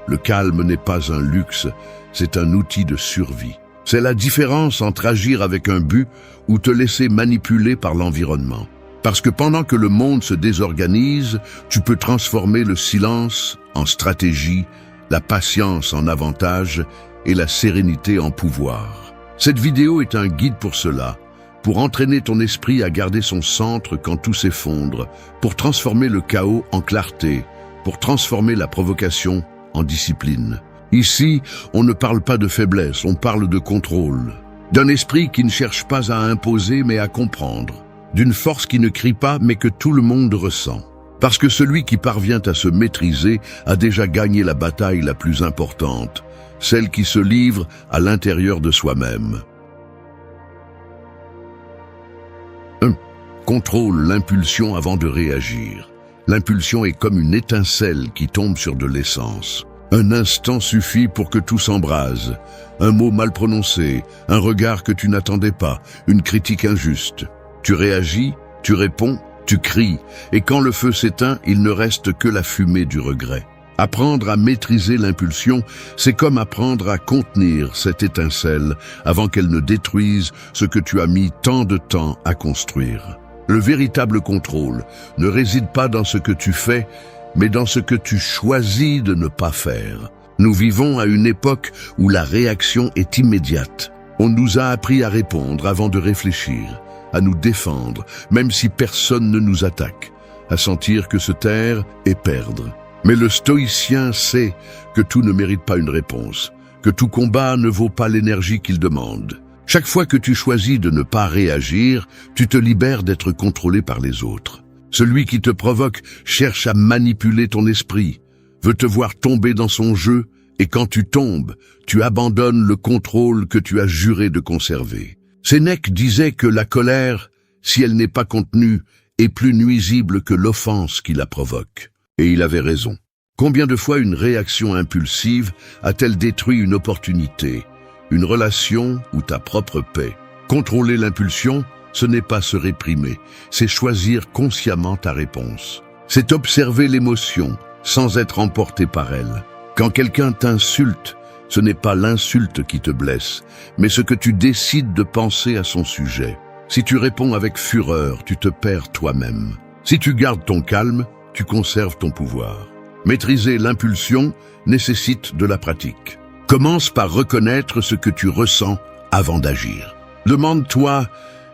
Le calme n'est pas un luxe, c'est un outil de survie. C'est la différence entre agir avec un but ou te laisser manipuler par l'environnement. Parce que pendant que le monde se désorganise, tu peux transformer le silence en stratégie, la patience en avantage et la sérénité en pouvoir. Cette vidéo est un guide pour cela, pour entraîner ton esprit à garder son centre quand tout s'effondre, pour transformer le chaos en clarté, pour transformer la provocation en discipline. Ici, on ne parle pas de faiblesse, on parle de contrôle. D'un esprit qui ne cherche pas à imposer mais à comprendre. D'une force qui ne crie pas mais que tout le monde ressent. Parce que celui qui parvient à se maîtriser a déjà gagné la bataille la plus importante, celle qui se livre à l'intérieur de soi-même. 1. Contrôle l'impulsion avant de réagir. L'impulsion est comme une étincelle qui tombe sur de l'essence. Un instant suffit pour que tout s'embrase. Un mot mal prononcé, un regard que tu n'attendais pas, une critique injuste. Tu réagis, tu réponds, tu cries, et quand le feu s'éteint, il ne reste que la fumée du regret. Apprendre à maîtriser l'impulsion, c'est comme apprendre à contenir cette étincelle avant qu'elle ne détruise ce que tu as mis tant de temps à construire. Le véritable contrôle ne réside pas dans ce que tu fais, mais dans ce que tu choisis de ne pas faire. Nous vivons à une époque où la réaction est immédiate. On nous a appris à répondre avant de réfléchir, à nous défendre, même si personne ne nous attaque, à sentir que se taire est perdre. Mais le stoïcien sait que tout ne mérite pas une réponse, que tout combat ne vaut pas l'énergie qu'il demande. Chaque fois que tu choisis de ne pas réagir, tu te libères d'être contrôlé par les autres. Celui qui te provoque cherche à manipuler ton esprit, veut te voir tomber dans son jeu, et quand tu tombes, tu abandonnes le contrôle que tu as juré de conserver. Sénèque disait que la colère, si elle n'est pas contenue, est plus nuisible que l'offense qui la provoque. Et il avait raison. Combien de fois une réaction impulsive a-t-elle détruit une opportunité, une relation ou ta propre paix? Contrôler l'impulsion, ce n'est pas se réprimer, c'est choisir consciemment ta réponse. C'est observer l'émotion sans être emporté par elle. Quand quelqu'un t'insulte, ce n'est pas l'insulte qui te blesse, mais ce que tu décides de penser à son sujet. Si tu réponds avec fureur, tu te perds toi-même. Si tu gardes ton calme, tu conserves ton pouvoir. Maîtriser l'impulsion nécessite de la pratique. Commence par reconnaître ce que tu ressens avant d'agir. Demande-toi,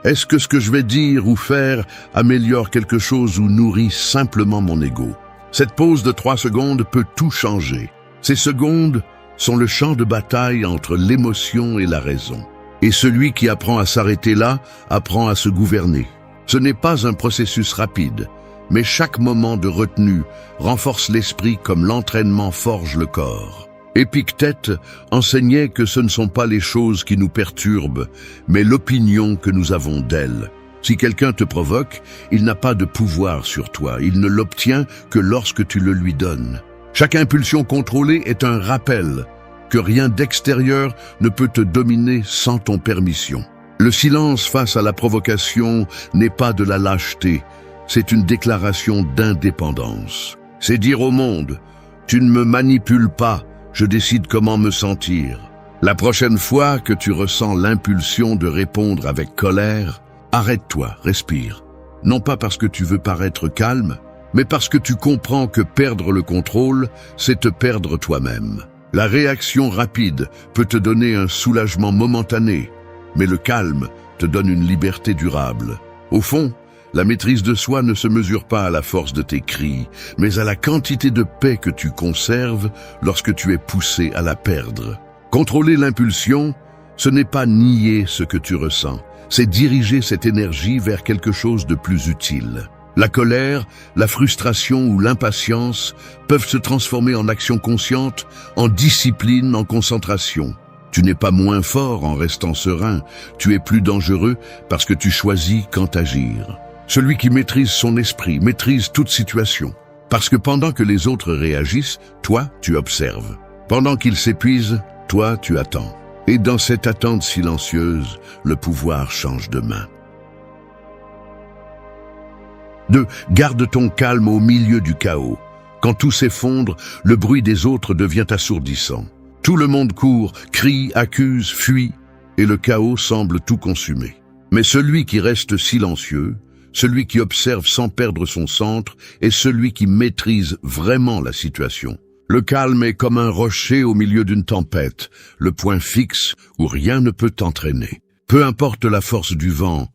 est-ce que ce que je vais dire ou faire améliore quelque chose ou nourrit simplement mon ego? Cette pause de 3 secondes peut tout changer. Ces secondes sont le champ de bataille entre l'émotion et la raison. Et celui qui apprend à s'arrêter là, apprend à se gouverner. Ce n'est pas un processus rapide, mais chaque moment de retenue renforce l'esprit comme l'entraînement forge le corps. Épictète enseignait que ce ne sont pas les choses qui nous perturbent, mais l'opinion que nous avons d'elles. Si quelqu'un te provoque, il n'a pas de pouvoir sur toi, il ne l'obtient que lorsque tu le lui donnes. Chaque impulsion contrôlée est un rappel que rien d'extérieur ne peut te dominer sans ton permission. Le silence face à la provocation n'est pas de la lâcheté, c'est une déclaration d'indépendance. C'est dire au monde, tu ne me manipules pas, je décide comment me sentir. La prochaine fois que tu ressens l'impulsion de répondre avec colère, arrête-toi, respire. Non pas parce que tu veux paraître calme, mais parce que tu comprends que perdre le contrôle, c'est te perdre toi-même. La réaction rapide peut te donner un soulagement momentané, mais le calme te donne une liberté durable. Au fond, la maîtrise de soi ne se mesure pas à la force de tes cris, mais à la quantité de paix que tu conserves lorsque tu es poussé à la perdre. Contrôler l'impulsion, ce n'est pas nier ce que tu ressens, c'est diriger cette énergie vers quelque chose de plus utile. La colère, la frustration ou l'impatience peuvent se transformer en action consciente, en discipline, en concentration. Tu n'es pas moins fort en restant serein, tu es plus dangereux parce que tu choisis quand agir. Celui qui maîtrise son esprit maîtrise toute situation. Parce que pendant que les autres réagissent, toi, tu observes. Pendant qu'ils s'épuisent, toi, tu attends. Et dans cette attente silencieuse, le pouvoir change de main. 2. Garde ton calme au milieu du chaos. Quand tout s'effondre, le bruit des autres devient assourdissant. Tout le monde court, crie, accuse, fuit. et le chaos semble tout consumer. Mais celui qui reste silencieux, celui qui observe sans perdre son centre, est celui qui maîtrise vraiment la situation. Le calme est comme un rocher au milieu d'une tempête, le point fixe où rien ne peut t'entraîner. Peu importe la force du vent,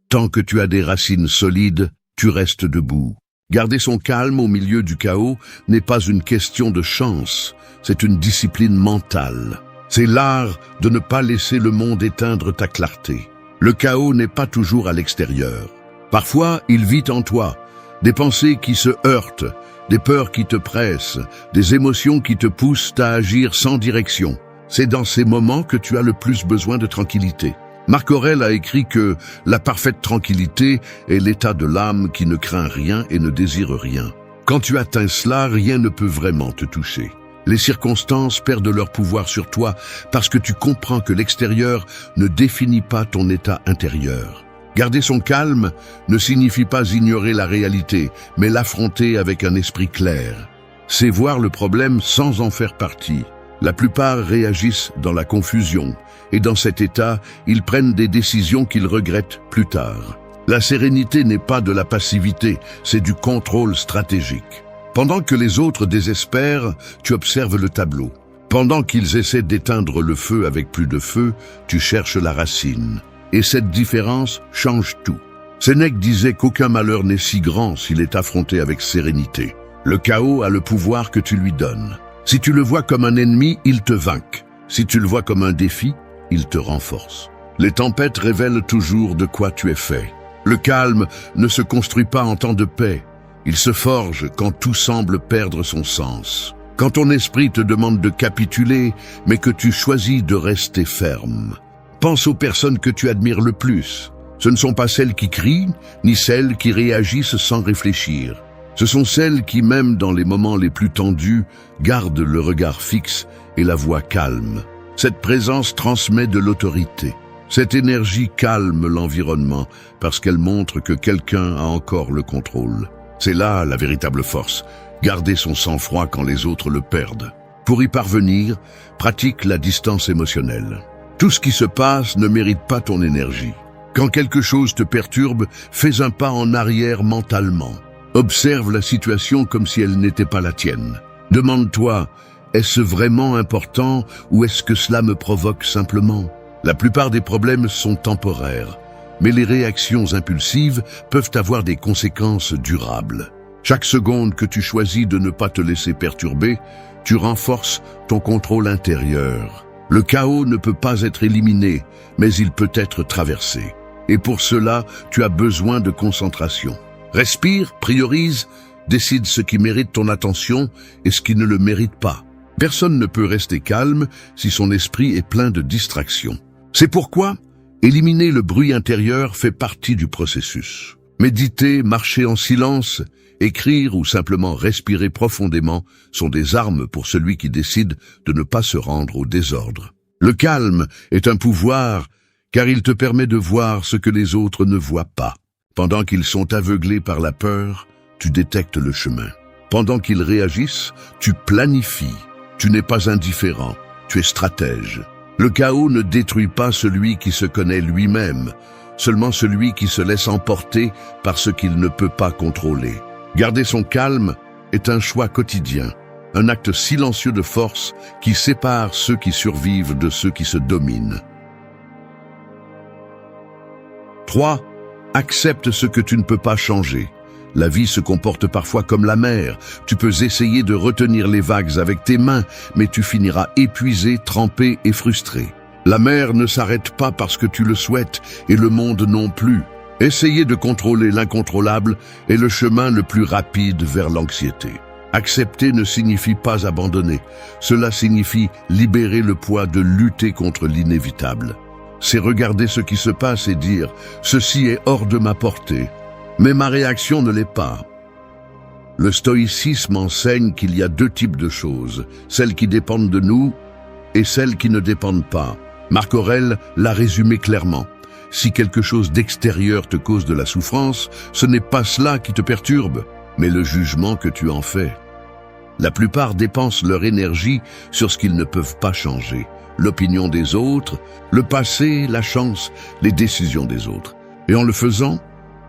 tant que tu as des racines solides, tu restes debout. Garder son calme au milieu du chaos n'est pas une question de chance, c'est une discipline mentale. C'est l'art de ne pas laisser le monde éteindre ta clarté. Le chaos n'est pas toujours à l'extérieur. Parfois, il vit en toi, des pensées qui se heurtent, des peurs qui te pressent, des émotions qui te poussent à agir sans direction. C'est dans ces moments que tu as le plus besoin de tranquillité. Marc Aurèle a écrit que la parfaite tranquillité est l'état de l'âme qui ne craint rien et ne désire rien. Quand tu atteins cela, rien ne peut vraiment te toucher. Les circonstances perdent leur pouvoir sur toi parce que tu comprends que l'extérieur ne définit pas ton état intérieur. Garder son calme ne signifie pas ignorer la réalité, mais l'affronter avec un esprit clair. C'est voir le problème sans en faire partie. La plupart réagissent dans la confusion, et dans cet état, ils prennent des décisions qu'ils regrettent plus tard. La sérénité n'est pas de la passivité, c'est du contrôle stratégique. Pendant que les autres désespèrent, tu observes le tableau. Pendant qu'ils essaient d'éteindre le feu avec plus de feu, tu cherches la racine. Et cette différence change tout. Sénèque disait qu'aucun malheur n'est si grand s'il est affronté avec sérénité. Le chaos a le pouvoir que tu lui donnes. Si tu le vois comme un ennemi, il te vainque. Si tu le vois comme un défi, il te renforce. Les tempêtes révèlent toujours de quoi tu es fait. Le calme ne se construit pas en temps de paix. Il se forge quand tout semble perdre son sens. Quand ton esprit te demande de capituler, mais que tu choisis de rester ferme. Pense aux personnes que tu admires le plus. Ce ne sont pas celles qui crient, ni celles qui réagissent sans réfléchir. Ce sont celles qui, même dans les moments les plus tendus, gardent le regard fixe et la voix calme. Cette présence transmet de l'autorité. Cette énergie calme l'environnement parce qu'elle montre que quelqu'un a encore le contrôle. C'est là la véritable force, garder son sang-froid quand les autres le perdent. Pour y parvenir, pratique la distance émotionnelle. Tout ce qui se passe ne mérite pas ton énergie. Quand quelque chose te perturbe, fais un pas en arrière mentalement. Observe la situation comme si elle n'était pas la tienne. Demande-toi, est-ce vraiment important ou est-ce que cela me provoque simplement? La plupart des problèmes sont temporaires, mais les réactions impulsives peuvent avoir des conséquences durables. Chaque seconde que tu choisis de ne pas te laisser perturber, tu renforces ton contrôle intérieur. Le chaos ne peut pas être éliminé, mais il peut être traversé. Et pour cela, tu as besoin de concentration. Respire, priorise, décide ce qui mérite ton attention et ce qui ne le mérite pas. Personne ne peut rester calme si son esprit est plein de distractions. C'est pourquoi éliminer le bruit intérieur fait partie du processus. Méditer, marcher en silence, écrire ou simplement respirer profondément sont des armes pour celui qui décide de ne pas se rendre au désordre. Le calme est un pouvoir car il te permet de voir ce que les autres ne voient pas. Pendant qu'ils sont aveuglés par la peur, tu détectes le chemin. Pendant qu'ils réagissent, tu planifies. Tu n'es pas indifférent, tu es stratège. Le chaos ne détruit pas celui qui se connaît lui-même, seulement celui qui se laisse emporter par ce qu'il ne peut pas contrôler. Garder son calme est un choix quotidien, un acte silencieux de force qui sépare ceux qui survivent de ceux qui se dominent. 3. Accepte ce que tu ne peux pas changer. La vie se comporte parfois comme la mer. Tu peux essayer de retenir les vagues avec tes mains, mais tu finiras épuisé, trempé et frustré. La mer ne s'arrête pas parce que tu le souhaites, et le monde non plus. Essayer de contrôler l'incontrôlable est le chemin le plus rapide vers l'anxiété. Accepter ne signifie pas abandonner. Cela signifie libérer le poids de lutter contre l'inévitable. C'est regarder ce qui se passe et dire « Ceci est hors de ma portée ». Mais ma réaction ne l'est pas. Le stoïcisme enseigne qu'il y a deux types de choses, celles qui dépendent de nous et celles qui ne dépendent pas. Marc Aurèle l'a résumé clairement. Si quelque chose d'extérieur te cause de la souffrance, ce n'est pas cela qui te perturbe, mais le jugement que tu en fais. La plupart dépensent leur énergie sur ce qu'ils ne peuvent pas changer. L'opinion des autres, le passé, la chance, les décisions des autres. Et en le faisant,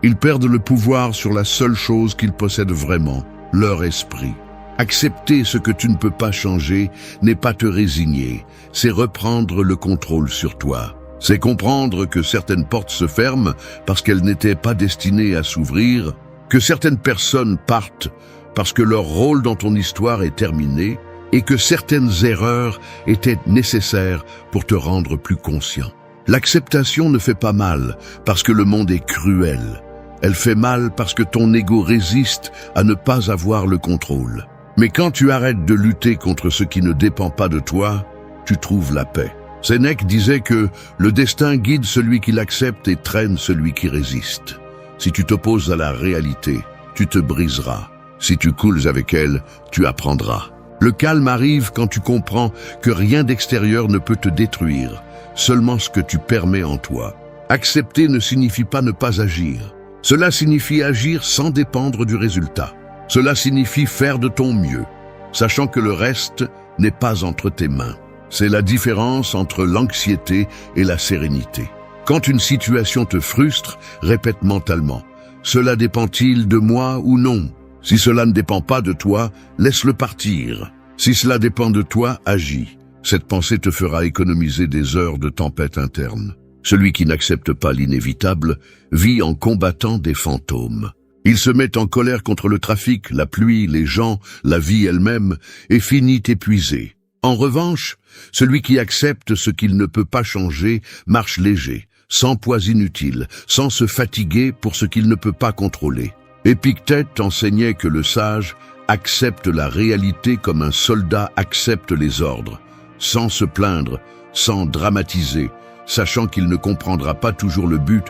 ils perdent le pouvoir sur la seule chose qu'ils possèdent vraiment, leur esprit. Accepter ce que tu ne peux pas changer n'est pas te résigner, c'est reprendre le contrôle sur toi. C'est comprendre que certaines portes se ferment parce qu'elles n'étaient pas destinées à s'ouvrir, que certaines personnes partent parce que leur rôle dans ton histoire est terminé et que certaines erreurs étaient nécessaires pour te rendre plus conscient. L'acceptation ne fait pas mal parce que le monde est cruel. Elle fait mal parce que ton ego résiste à ne pas avoir le contrôle. Mais quand tu arrêtes de lutter contre ce qui ne dépend pas de toi, tu trouves la paix. Sénèque disait que le destin guide celui qui l'accepte et traîne celui qui résiste. Si tu t'opposes à la réalité, tu te briseras. Si tu coules avec elle, tu apprendras. Le calme arrive quand tu comprends que rien d'extérieur ne peut te détruire, seulement ce que tu permets en toi. Accepter ne signifie pas ne pas agir. Cela signifie agir sans dépendre du résultat. Cela signifie faire de ton mieux, sachant que le reste n'est pas entre tes mains. C'est la différence entre l'anxiété et la sérénité. Quand une situation te frustre, répète mentalement « Cela dépend-il de moi ou non ?» Si cela ne dépend pas de toi, laisse-le partir. Si cela dépend de toi, agis. Cette pensée te fera économiser des heures de tempête interne. Celui qui n'accepte pas l'inévitable vit en combattant des fantômes. Il se met en colère contre le trafic, la pluie, les gens, la vie elle-même, et finit épuisé. En revanche, celui qui accepte ce qu'il ne peut pas changer marche léger, sans poids inutile, sans se fatiguer pour ce qu'il ne peut pas contrôler. Épictète enseignait que le sage accepte la réalité comme un soldat accepte les ordres, sans se plaindre, sans dramatiser, sachant qu'il ne comprendra pas toujours le but,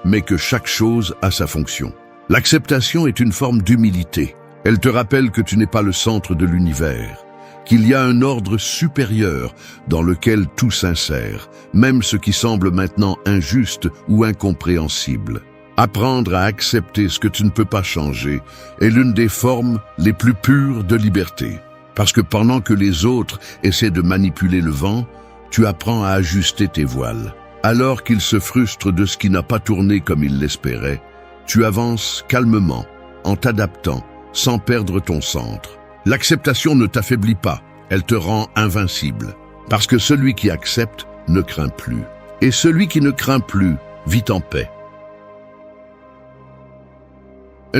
mais que chaque chose a sa fonction. L'acceptation est une forme d'humilité. Elle te rappelle que tu n'es pas le centre de l'univers, qu'il y a un ordre supérieur dans lequel tout s'insère, même ce qui semble maintenant injuste ou incompréhensible. Apprendre à accepter ce que tu ne peux pas changer est l'une des formes les plus pures de liberté. Parce que pendant que les autres essaient de manipuler le vent, tu apprends à ajuster tes voiles. Alors qu'ils se frustrent de ce qui n'a pas tourné comme ils l'espéraient, tu avances calmement, en t'adaptant, sans perdre ton centre. L'acceptation ne t'affaiblit pas, elle te rend invincible. Parce que celui qui accepte ne craint plus. Et celui qui ne craint plus vit en paix.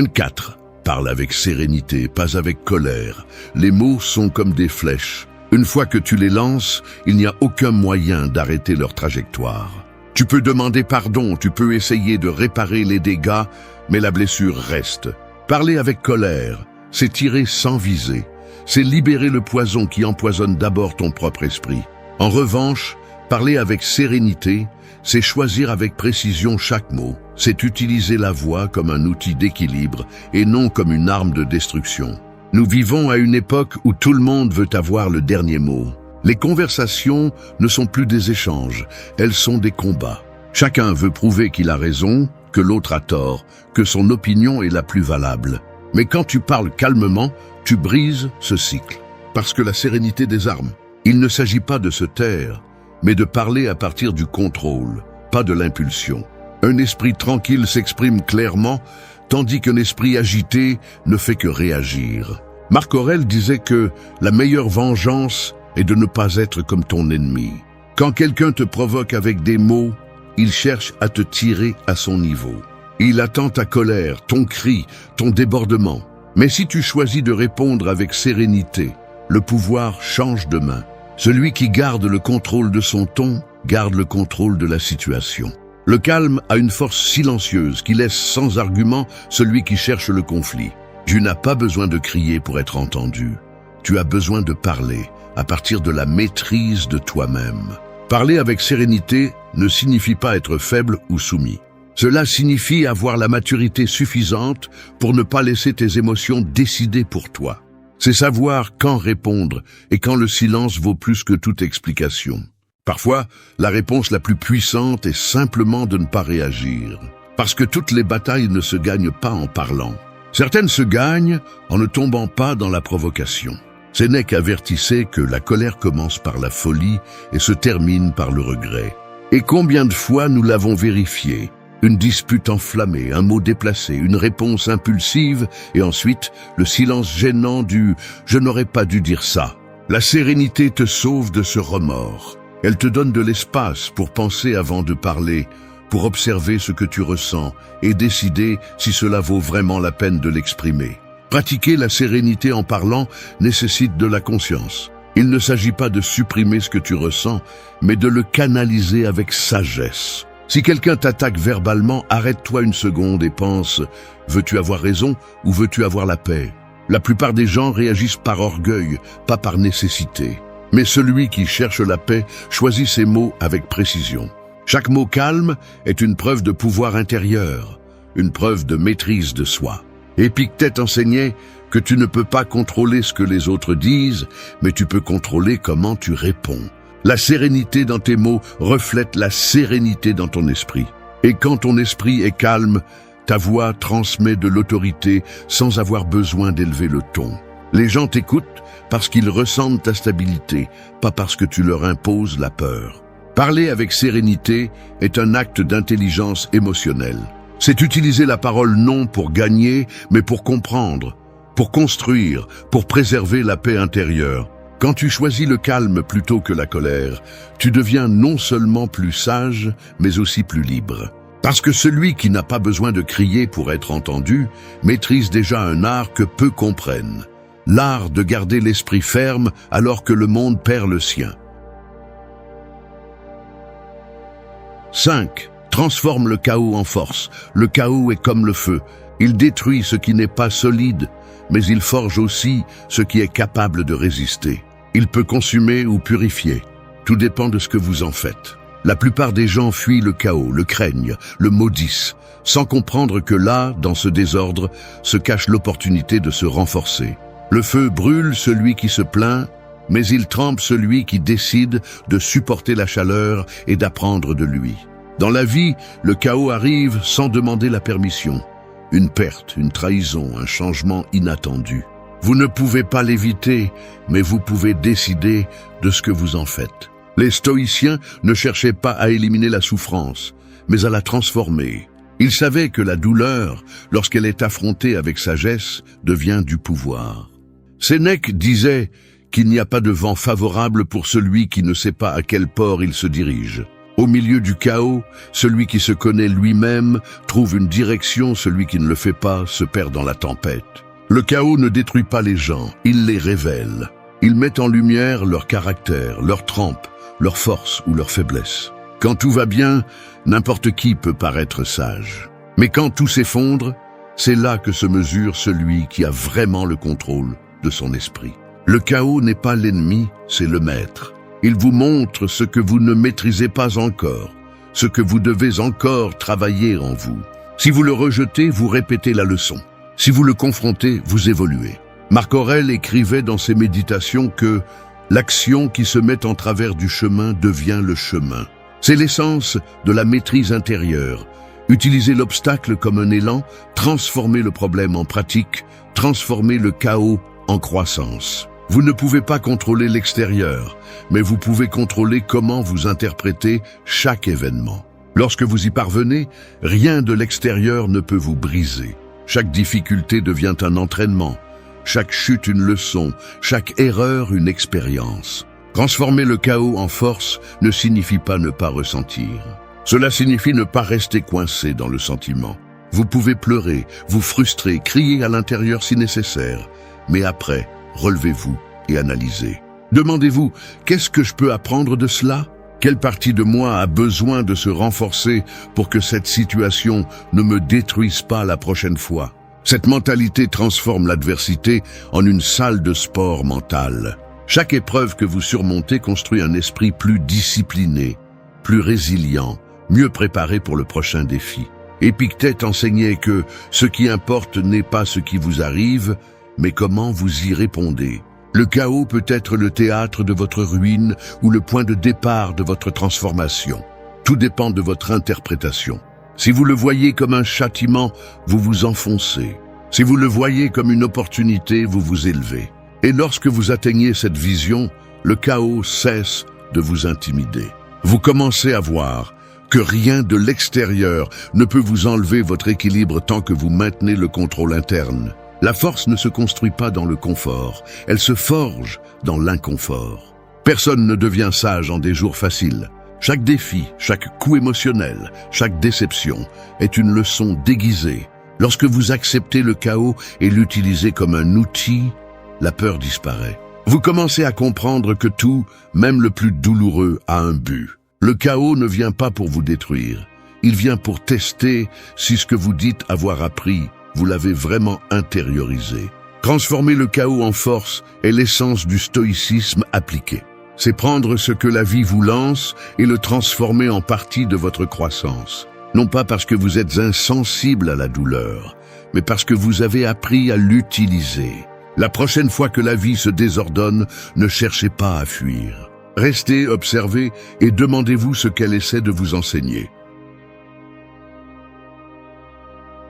4. Parle avec sérénité, pas avec colère. Les mots sont comme des flèches. Une fois que tu les lances, il n'y a aucun moyen d'arrêter leur trajectoire. Tu peux demander pardon, tu peux essayer de réparer les dégâts, mais la blessure reste. Parler avec colère, c'est tirer sans viser. C'est libérer le poison qui empoisonne d'abord ton propre esprit. En revanche, parler avec sérénité, c'est choisir avec précision chaque mot. C'est utiliser la voix comme un outil d'équilibre et non comme une arme de destruction. Nous vivons à une époque où tout le monde veut avoir le dernier mot. Les conversations ne sont plus des échanges, elles sont des combats. Chacun veut prouver qu'il a raison, que l'autre a tort, que son opinion est la plus valable. Mais quand tu parles calmement, tu brises ce cycle. Parce que la sérénité désarme. Il ne s'agit pas de se taire, mais de parler à partir du contrôle, pas de l'impulsion. Un esprit tranquille s'exprime clairement, tandis qu'un esprit agité ne fait que réagir. Marc Aurèle disait que la meilleure vengeance est de ne pas être comme ton ennemi. Quand quelqu'un te provoque avec des mots, il cherche à te tirer à son niveau. Il attend ta colère, ton cri, ton débordement. Mais si tu choisis de répondre avec sérénité, le pouvoir change de main. Celui qui garde le contrôle de son ton, garde le contrôle de la situation. Le calme a une force silencieuse qui laisse sans argument celui qui cherche le conflit. Tu n'as pas besoin de crier pour être entendu. Tu as besoin de parler à partir de la maîtrise de toi-même. Parler avec sérénité ne signifie pas être faible ou soumis. Cela signifie avoir la maturité suffisante pour ne pas laisser tes émotions décider pour toi. C'est savoir quand répondre et quand le silence vaut plus que toute explication. Parfois, la réponse la plus puissante est simplement de ne pas réagir. Parce que toutes les batailles ne se gagnent pas en parlant. Certaines se gagnent en ne tombant pas dans la provocation. Sénèque avertissait que la colère commence par la folie et se termine par le regret. Et combien de fois nous l'avons vérifié? Une dispute enflammée, un mot déplacé, une réponse impulsive et ensuite le silence gênant du « je n'aurais pas dû dire ça ». La sérénité te sauve de ce remords. Elle te donne de l'espace pour penser avant de parler, pour observer ce que tu ressens et décider si cela vaut vraiment la peine de l'exprimer. Pratiquer la sérénité en parlant nécessite de la conscience. Il ne s'agit pas de supprimer ce que tu ressens, mais de le canaliser avec sagesse. Si quelqu'un t'attaque verbalement, arrête-toi une seconde et pense « veux-tu avoir raison ou veux-tu avoir la paix ?» La plupart des gens réagissent par orgueil, pas par nécessité. Mais celui qui cherche la paix choisit ses mots avec précision. Chaque mot calme est une preuve de pouvoir intérieur, une preuve de maîtrise de soi. Épictète enseignait que tu ne peux pas contrôler ce que les autres disent, mais tu peux contrôler comment tu réponds. La sérénité dans tes mots reflète la sérénité dans ton esprit. Et quand ton esprit est calme, ta voix transmet de l'autorité sans avoir besoin d'élever le ton. Les gens t'écoutent parce qu'ils ressentent ta stabilité, pas parce que tu leur imposes la peur. Parler avec sérénité est un acte d'intelligence émotionnelle. C'est utiliser la parole non pour gagner, mais pour comprendre, pour construire, pour préserver la paix intérieure. Quand tu choisis le calme plutôt que la colère, tu deviens non seulement plus sage, mais aussi plus libre. Parce que celui qui n'a pas besoin de crier pour être entendu, maîtrise déjà un art que peu comprennent. L'art de garder l'esprit ferme alors que le monde perd le sien. 5. Transforme le chaos en force. Le chaos est comme le feu. Il détruit ce qui n'est pas solide, mais il forge aussi ce qui est capable de résister. Il peut consumer ou purifier. Tout dépend de ce que vous en faites. La plupart des gens fuient le chaos, le craignent, le maudissent, sans comprendre que là, dans ce désordre, se cache l'opportunité de se renforcer. Le feu brûle celui qui se plaint, mais il trempe celui qui décide de supporter la chaleur et d'apprendre de lui. Dans la vie, le chaos arrive sans demander la permission. Une perte, une trahison, un changement inattendu. Vous ne pouvez pas l'éviter, mais vous pouvez décider de ce que vous en faites. Les stoïciens ne cherchaient pas à éliminer la souffrance, mais à la transformer. Ils savaient que la douleur, lorsqu'elle est affrontée avec sagesse, devient du pouvoir. Sénèque disait qu'il n'y a pas de vent favorable pour celui qui ne sait pas à quel port il se dirige. Au milieu du chaos, celui qui se connaît lui-même trouve une direction, celui qui ne le fait pas se perd dans la tempête. Le chaos ne détruit pas les gens, il les révèle. Il met en lumière leur caractère, leur trempe, leur force ou leur faiblesse. Quand tout va bien, n'importe qui peut paraître sage. Mais quand tout s'effondre, c'est là que se mesure celui qui a vraiment le contrôle de son esprit. Le chaos n'est pas l'ennemi, c'est le maître. Il vous montre ce que vous ne maîtrisez pas encore, ce que vous devez encore travailler en vous. Si vous le rejetez, vous répétez la leçon. Si vous le confrontez, vous évoluez. Marc Aurèle écrivait dans ses méditations que l'action qui se met en travers du chemin devient le chemin. C'est l'essence de la maîtrise intérieure. Utiliser l'obstacle comme un élan, transformer le problème en pratique, transformer le chaos en croissance. Vous ne pouvez pas contrôler l'extérieur, mais vous pouvez contrôler comment vous interprétez chaque événement. Lorsque vous y parvenez, rien de l'extérieur ne peut vous briser. Chaque difficulté devient un entraînement, chaque chute une leçon, chaque erreur une expérience. Transformer le chaos en force ne signifie pas ne pas ressentir. Cela signifie ne pas rester coincé dans le sentiment. Vous pouvez pleurer, vous frustrer, crier à l'intérieur si nécessaire, mais après, relevez-vous et analysez. Demandez-vous, qu'est-ce que je peux apprendre de cela ? Quelle partie de moi a besoin de se renforcer pour que cette situation ne me détruise pas la prochaine fois ? Cette mentalité transforme l'adversité en une salle de sport mental. Chaque épreuve que vous surmontez construit un esprit plus discipliné, plus résilient, mieux préparé pour le prochain défi. Épictète enseignait que ce qui importe n'est pas ce qui vous arrive, mais comment vous y répondez. Le chaos peut être le théâtre de votre ruine ou le point de départ de votre transformation. Tout dépend de votre interprétation. Si vous le voyez comme un châtiment, vous vous enfoncez. Si vous le voyez comme une opportunité, vous vous élevez. Et lorsque vous atteignez cette vision, le chaos cesse de vous intimider. Vous commencez à voir que rien de l'extérieur ne peut vous enlever votre équilibre tant que vous maintenez le contrôle interne. La force ne se construit pas dans le confort, elle se forge dans l'inconfort. Personne ne devient sage en des jours faciles. Chaque défi, chaque coup émotionnel, chaque déception est une leçon déguisée. Lorsque vous acceptez le chaos et l'utilisez comme un outil, la peur disparaît. Vous commencez à comprendre que tout, même le plus douloureux, a un but. Le chaos ne vient pas pour vous détruire. Il vient pour tester si ce que vous dites avoir appris, vous l'avez vraiment intériorisé. Transformer le chaos en force est l'essence du stoïcisme appliqué. C'est prendre ce que la vie vous lance et le transformer en partie de votre croissance. Non pas parce que vous êtes insensible à la douleur, mais parce que vous avez appris à l'utiliser. La prochaine fois que la vie se désordonne, ne cherchez pas à fuir. Restez, observez et demandez-vous ce qu'elle essaie de vous enseigner.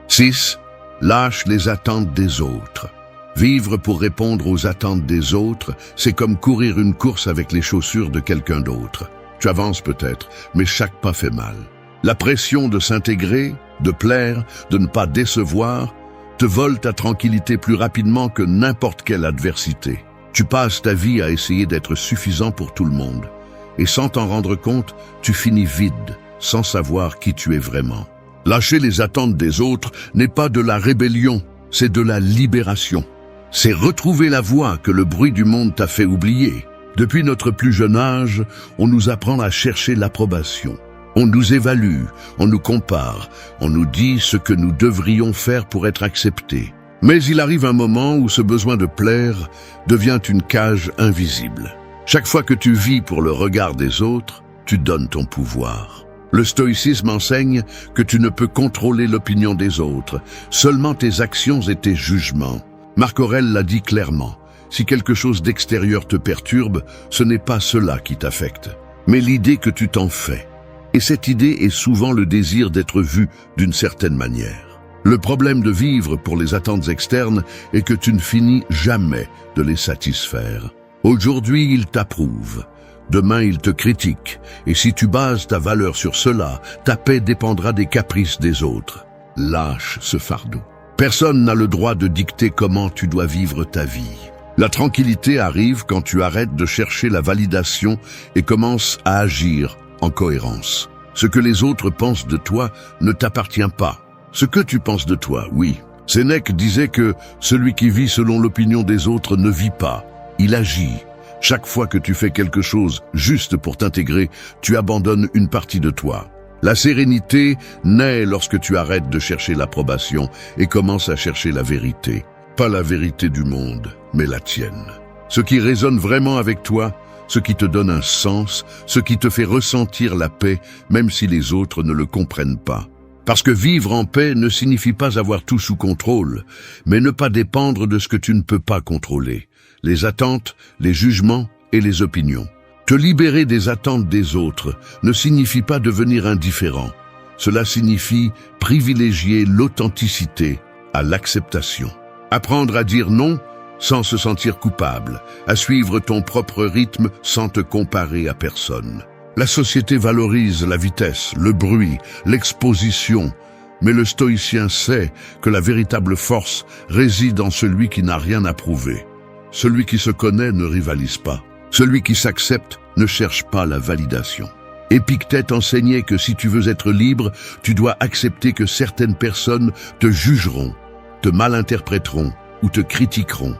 6. Lâche les attentes des autres. Vivre pour répondre aux attentes des autres, c'est comme courir une course avec les chaussures de quelqu'un d'autre. Tu avances peut-être, mais chaque pas fait mal. La pression de s'intégrer, de plaire, de ne pas décevoir, te vole ta tranquillité plus rapidement que n'importe quelle adversité. Tu passes ta vie à essayer d'être suffisant pour tout le monde. Et sans t'en rendre compte, tu finis vide, sans savoir qui tu es vraiment. Lâcher les attentes des autres n'est pas de la rébellion, c'est de la libération. C'est retrouver la voie que le bruit du monde t'a fait oublier. Depuis notre plus jeune âge, on nous apprend à chercher l'approbation. On nous évalue, on nous compare, on nous dit ce que nous devrions faire pour être acceptés. Mais il arrive un moment où ce besoin de plaire devient une cage invisible. Chaque fois que tu vis pour le regard des autres, tu donnes ton pouvoir. Le stoïcisme enseigne que tu ne peux contrôler l'opinion des autres, seulement tes actions et tes jugements. Marc Aurèle l'a dit clairement, si quelque chose d'extérieur te perturbe, ce n'est pas cela qui t'affecte, mais l'idée que tu t'en fais. Et cette idée est souvent le désir d'être vu d'une certaine manière. Le problème de vivre pour les attentes externes est que tu ne finis jamais de les satisfaire. Aujourd'hui, ils t'approuvent. Demain, ils te critiquent. Et si tu bases ta valeur sur cela, ta paix dépendra des caprices des autres. Lâche ce fardeau. Personne n'a le droit de dicter comment tu dois vivre ta vie. La tranquillité arrive quand tu arrêtes de chercher la validation et commences à agir en cohérence. Ce que les autres pensent de toi ne t'appartient pas. Ce que tu penses de toi, oui. Sénèque disait que celui qui vit selon l'opinion des autres ne vit pas, il agit. Chaque fois que tu fais quelque chose juste pour t'intégrer, tu abandonnes une partie de toi. La sérénité naît lorsque tu arrêtes de chercher l'approbation et commences à chercher la vérité. Pas la vérité du monde, mais la tienne. Ce qui résonne vraiment avec toi, ce qui te donne un sens, ce qui te fait ressentir la paix, même si les autres ne le comprennent pas. Parce que vivre en paix ne signifie pas avoir tout sous contrôle, mais ne pas dépendre de ce que tu ne peux pas contrôler. Les attentes, les jugements et les opinions. Te libérer des attentes des autres ne signifie pas devenir indifférent. Cela signifie privilégier l'authenticité à l'acceptation. Apprendre à dire non sans se sentir coupable, à suivre ton propre rythme sans te comparer à personne. La société valorise la vitesse, le bruit, l'exposition, mais le stoïcien sait que la véritable force réside en celui qui n'a rien à prouver. Celui qui se connaît ne rivalise pas. Celui qui s'accepte ne cherche pas la validation. Épictète enseignait que si tu veux être libre, tu dois accepter que certaines personnes te jugeront, te malinterpréteront ou te critiqueront.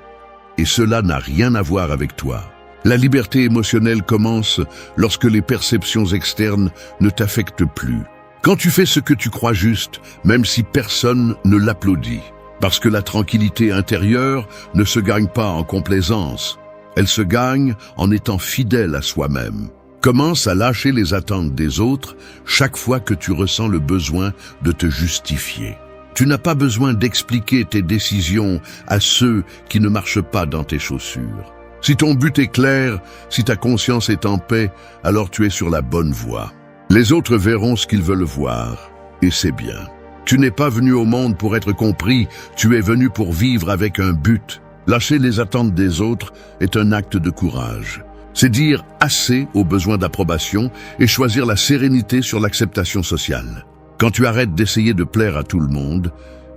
Et cela n'a rien à voir avec toi. La liberté émotionnelle commence lorsque les perceptions externes ne t'affectent plus. Quand tu fais ce que tu crois juste, même si personne ne l'applaudit. Parce que la tranquillité intérieure ne se gagne pas en complaisance. Elle se gagne en étant fidèle à soi-même. Commence à lâcher les attentes des autres chaque fois que tu ressens le besoin de te justifier. Tu n'as pas besoin d'expliquer tes décisions à ceux qui ne marchent pas dans tes chaussures. Si ton but est clair, si ta conscience est en paix, alors tu es sur la bonne voie. Les autres verront ce qu'ils veulent voir, et c'est bien. Tu n'es pas venu au monde pour être compris, tu es venu pour vivre avec un but, Lâcher les attentes des autres est un acte de courage. C'est dire assez aux besoins d'approbation et choisir la sérénité sur l'acceptation sociale. Quand tu arrêtes d'essayer de plaire à tout le monde,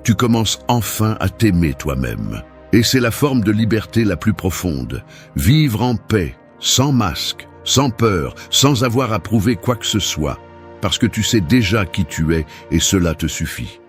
tu commences enfin à t'aimer toi-même. Et c'est la forme de liberté la plus profonde. Vivre en paix, sans masque, sans peur, sans avoir à prouver quoi que ce soit, parce que tu sais déjà qui tu es et cela te suffit.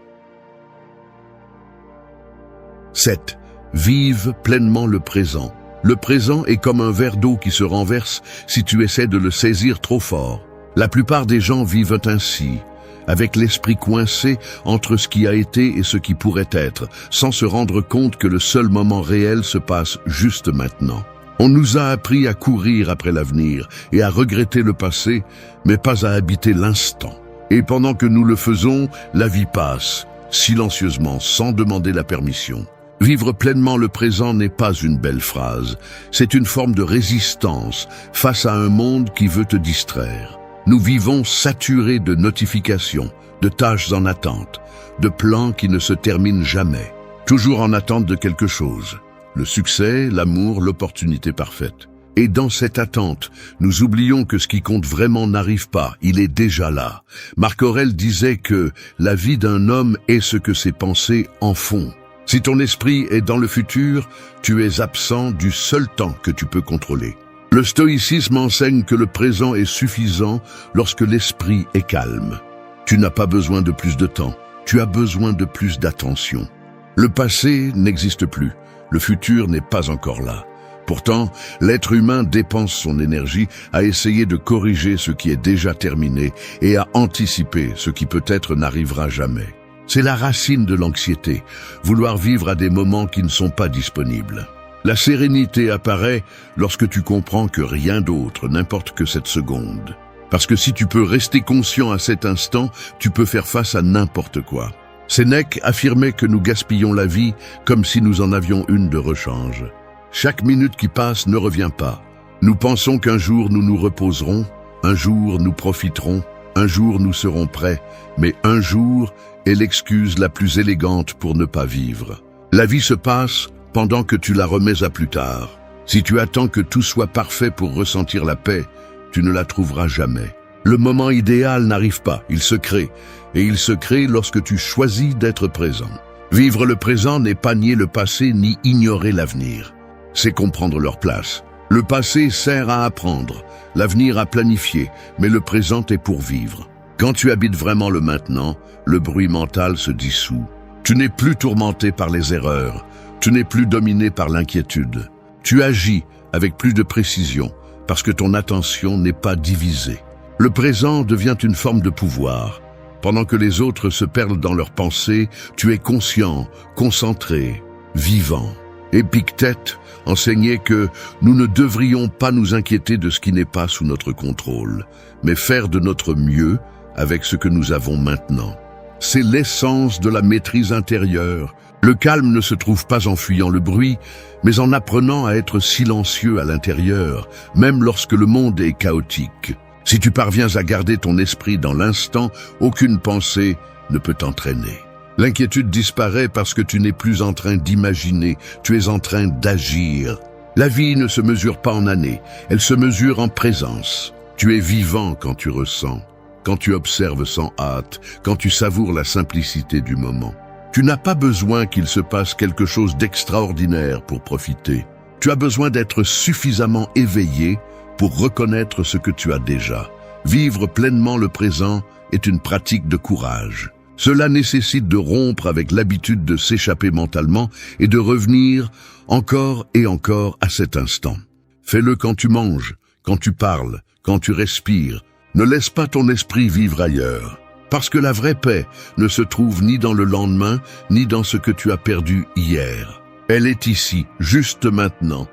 7. Vive pleinement le présent. Le présent est comme un verre d'eau qui se renverse si tu essaies de le saisir trop fort. La plupart des gens vivent ainsi, avec l'esprit coincé entre ce qui a été et ce qui pourrait être, sans se rendre compte que le seul moment réel se passe juste maintenant. On nous a appris à courir après l'avenir et à regretter le passé, mais pas à habiter l'instant. Et pendant que nous le faisons, la vie passe, silencieusement, sans demander la permission. Vivre pleinement le présent n'est pas une belle phrase, c'est une forme de résistance face à un monde qui veut te distraire. Nous vivons saturés de notifications, de tâches en attente, de plans qui ne se terminent jamais, toujours en attente de quelque chose. Le succès, l'amour, l'opportunité parfaite. Et dans cette attente, nous oublions que ce qui compte vraiment n'arrive pas, il est déjà là. Marc Aurèle disait que la vie d'un homme est ce que ses pensées en font. Si ton esprit est dans le futur, tu es absent du seul temps que tu peux contrôler. Le stoïcisme enseigne que le présent est suffisant lorsque l'esprit est calme. Tu n'as pas besoin de plus de temps, tu as besoin de plus d'attention. Le passé n'existe plus, le futur n'est pas encore là. Pourtant, l'être humain dépense son énergie à essayer de corriger ce qui est déjà terminé et à anticiper ce qui peut-être n'arrivera jamais. C'est la racine de l'anxiété, vouloir vivre à des moments qui ne sont pas disponibles. La sérénité apparaît lorsque tu comprends que rien d'autre n'importe que cette seconde. Parce que si tu peux rester conscient à cet instant, tu peux faire face à n'importe quoi. Sénèque affirmait que nous gaspillons la vie comme si nous en avions une de rechange. Chaque minute qui passe ne revient pas. Nous pensons qu'un jour nous nous reposerons, un jour nous profiterons, un jour nous serons prêts, mais un jour est l'excuse la plus élégante pour ne pas vivre. La vie se passe pendant que tu la remets à plus tard. Si tu attends que tout soit parfait pour ressentir la paix, tu ne la trouveras jamais. Le moment idéal n'arrive pas, il se crée. Et il se crée lorsque tu choisis d'être présent. Vivre le présent n'est pas nier le passé ni ignorer l'avenir. C'est comprendre leur place. Le passé sert à apprendre, l'avenir à planifier, mais le présent est pour vivre. Quand tu habites vraiment le maintenant, le bruit mental se dissout. Tu n'es plus tourmenté par les erreurs. Tu n'es plus dominé par l'inquiétude. Tu agis avec plus de précision parce que ton attention n'est pas divisée. Le présent devient une forme de pouvoir. Pendant que les autres se perdent dans leurs pensées, tu es conscient, concentré, vivant. Épictète enseignait que nous ne devrions pas nous inquiéter de ce qui n'est pas sous notre contrôle, mais faire de notre mieux avec ce que nous avons maintenant. C'est l'essence de la maîtrise intérieure. Le calme ne se trouve pas en fuyant le bruit, mais en apprenant à être silencieux à l'intérieur, même lorsque le monde est chaotique. Si tu parviens à garder ton esprit dans l'instant, aucune pensée ne peut t'entraîner. L'inquiétude disparaît parce que tu n'es plus en train d'imaginer, tu es en train d'agir. La vie ne se mesure pas en années, elle se mesure en présence. Tu es vivant quand tu ressens, quand tu observes sans hâte, quand tu savoures la simplicité du moment. Tu n'as pas besoin qu'il se passe quelque chose d'extraordinaire pour profiter. Tu as besoin d'être suffisamment éveillé pour reconnaître ce que tu as déjà. Vivre pleinement le présent est une pratique de courage. Cela nécessite de rompre avec l'habitude de s'échapper mentalement et de revenir encore et encore à cet instant. Fais-le quand tu manges, quand tu parles, quand tu respires. Ne laisse pas ton esprit vivre ailleurs. Parce que la vraie paix ne se trouve ni dans le lendemain, ni dans ce que tu as perdu hier. Elle est ici, juste maintenant,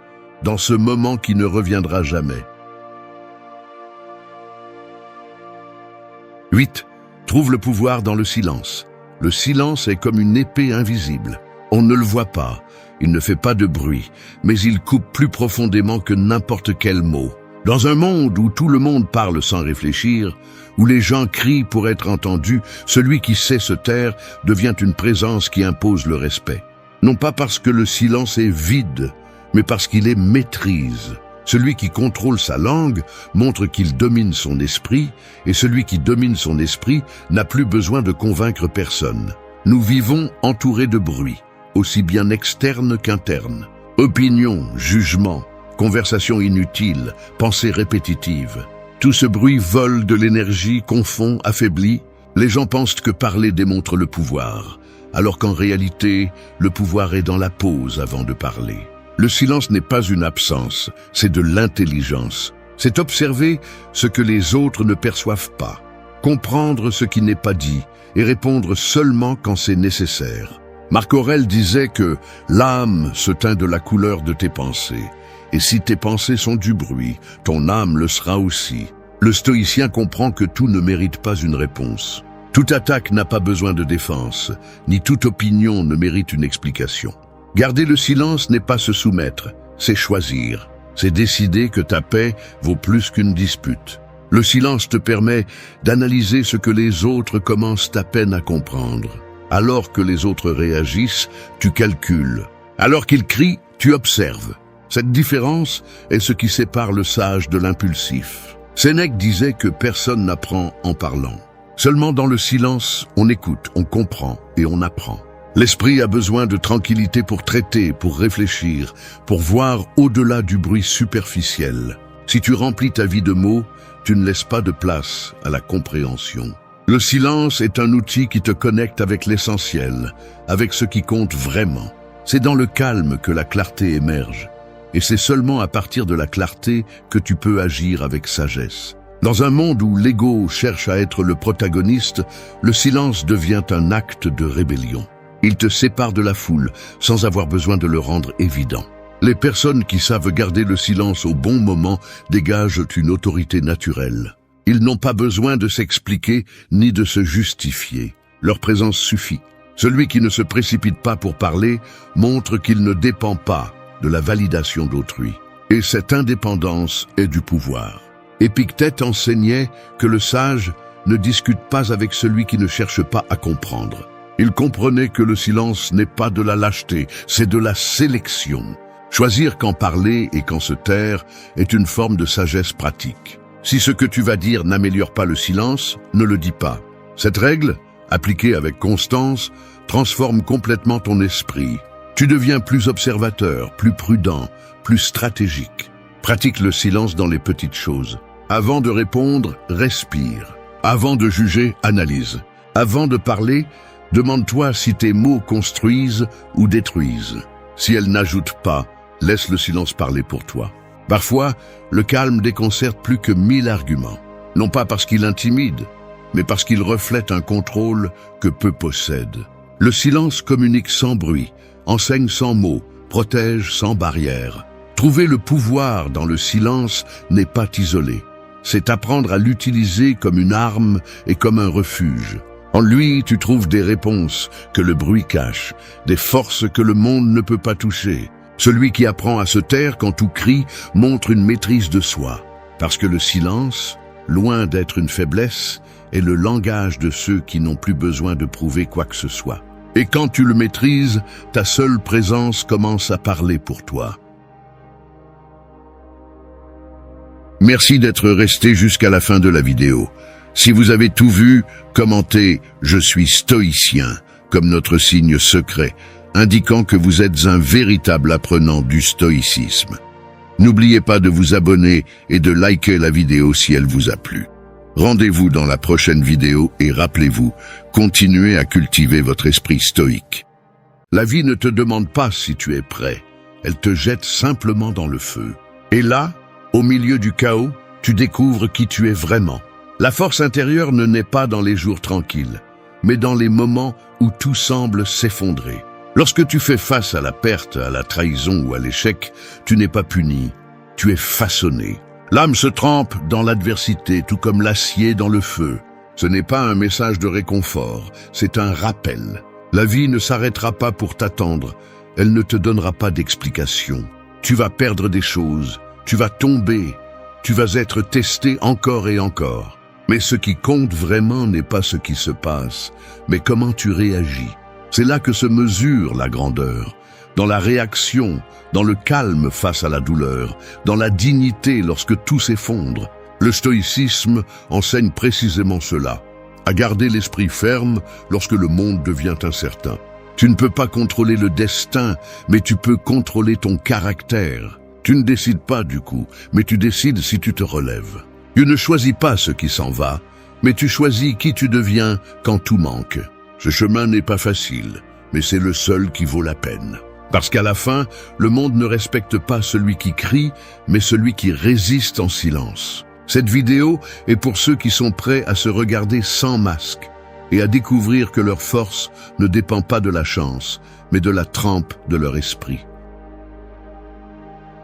dans ce moment qui ne reviendra jamais. 8. Trouve le pouvoir dans le silence. Le silence est comme une épée invisible. On ne le voit pas, il ne fait pas de bruit, mais il coupe plus profondément que n'importe quel mot. Dans un monde où tout le monde parle sans réfléchir, où les gens crient pour être entendus, celui qui sait se taire devient une présence qui impose le respect. non pas parce que le silence est vide, mais parce qu'il est maîtrise. Celui qui contrôle sa langue montre qu'il domine son esprit, et celui qui domine son esprit n'a plus besoin de convaincre personne. Nous vivons entourés de bruit, aussi bien externe qu'interne. Opinions, jugements, conversations inutiles, pensées répétitives. Tout ce bruit vole de l'énergie, confond, affaiblit. Les gens pensent que parler démontre le pouvoir, alors qu'en réalité, le pouvoir est dans la pause avant de parler. Le silence n'est pas une absence, c'est de l'intelligence. C'est observer ce que les autres ne perçoivent pas, comprendre ce qui n'est pas dit et répondre seulement quand c'est nécessaire. Marc Aurèle disait que l'âme se teint de la couleur de tes pensées. Et si tes pensées sont du bruit, ton âme le sera aussi. Le stoïcien comprend que tout ne mérite pas une réponse. Toute attaque n'a pas besoin de défense, ni toute opinion ne mérite une explication. Garder le silence n'est pas se soumettre, c'est choisir. C'est décider que ta paix vaut plus qu'une dispute. Le silence te permet d'analyser ce que les autres commencent à peine à comprendre. Alors que les autres réagissent, tu calcules. Alors qu'ils crient, tu observes. Cette différence est ce qui sépare le sage de l'impulsif. Sénèque disait que personne n'apprend en parlant. Seulement dans le silence, on écoute, on comprend et on apprend. L'esprit a besoin de tranquillité pour traiter, pour réfléchir, pour voir au-delà du bruit superficiel. Si tu remplis ta vie de mots, tu ne laisses pas de place à la compréhension. Le silence est un outil qui te connecte avec l'essentiel, avec ce qui compte vraiment. C'est dans le calme que la clarté émerge. Et c'est seulement à partir de la clarté que tu peux agir avec sagesse. Dans un monde où l'ego cherche à être le protagoniste, le silence devient un acte de rébellion. Il te sépare de la foule, sans avoir besoin de le rendre évident. Les personnes qui savent garder le silence au bon moment dégagent une autorité naturelle. Ils n'ont pas besoin de s'expliquer ni de se justifier. Leur présence suffit. Celui qui ne se précipite pas pour parler montre qu'il ne dépend pas de la validation d'autrui. Et cette indépendance est du pouvoir. Épictète enseignait que le sage ne discute pas avec celui qui ne cherche pas à comprendre. Il comprenait que le silence n'est pas de la lâcheté, c'est de la sélection. Choisir quand parler et quand se taire est une forme de sagesse pratique. Si ce que tu vas dire n'améliore pas le silence, ne le dis pas. Cette règle, appliquée avec constance, transforme complètement ton esprit. Tu deviens plus observateur, plus prudent, plus stratégique. Pratique le silence dans les petites choses. Avant de répondre, respire. Avant de juger, analyse. Avant de parler, demande-toi si tes mots construisent ou détruisent. Si elles n'ajoutent pas, laisse le silence parler pour toi. Parfois, le calme déconcerte plus que 1000 arguments. Non pas parce qu'il intimide, mais parce qu'il reflète un contrôle que peu possèdent. Le silence communique sans bruit, enseigne sans mots, protège sans barrière. Trouver le pouvoir dans le silence n'est pas t'isoler. C'est apprendre à l'utiliser comme une arme et comme un refuge. En lui, tu trouves des réponses que le bruit cache, des forces que le monde ne peut pas toucher. Celui qui apprend à se taire quand tout crie montre une maîtrise de soi. Parce que le silence, loin d'être une faiblesse, est le langage de ceux qui n'ont plus besoin de prouver quoi que ce soit. Et quand tu le maîtrises, ta seule présence commence à parler pour toi. Merci d'être resté jusqu'à la fin de la vidéo. Si vous avez tout vu, commentez « Je suis stoïcien » comme notre signe secret, indiquant que vous êtes un véritable apprenant du stoïcisme. N'oubliez pas de vous abonner et de liker la vidéo si elle vous a plu. Rendez-vous dans la prochaine vidéo et rappelez-vous, continuez à cultiver votre esprit stoïque. La vie ne te demande pas si tu es prêt, elle te jette simplement dans le feu. Et là, au milieu du chaos, tu découvres qui tu es vraiment. La force intérieure ne naît pas dans les jours tranquilles, mais dans les moments où tout semble s'effondrer. Lorsque tu fais face à la perte, à la trahison ou à l'échec, tu n'es pas puni, tu es façonné. L'âme se trempe dans l'adversité, tout comme l'acier dans le feu. Ce n'est pas un message de réconfort, c'est un rappel. La vie ne s'arrêtera pas pour t'attendre, elle ne te donnera pas d'explication. Tu vas perdre des choses, tu vas tomber, tu vas être testé encore et encore. Mais ce qui compte vraiment n'est pas ce qui se passe, mais comment tu réagis. C'est là que se mesure la grandeur, dans la réaction, dans le calme face à la douleur, dans la dignité lorsque tout s'effondre. Le stoïcisme enseigne précisément cela, à garder l'esprit ferme lorsque le monde devient incertain. Tu ne peux pas contrôler le destin, mais tu peux contrôler ton caractère. Tu ne décides pas du coup, mais tu décides si tu te relèves. Tu ne choisis pas ce qui s'en va, mais tu choisis qui tu deviens quand tout manque. Ce chemin n'est pas facile, mais c'est le seul qui vaut la peine. Parce qu'à la fin, le monde ne respecte pas celui qui crie, mais celui qui résiste en silence. Cette vidéo est pour ceux qui sont prêts à se regarder sans masque et à découvrir que leur force ne dépend pas de la chance, mais de la trempe de leur esprit.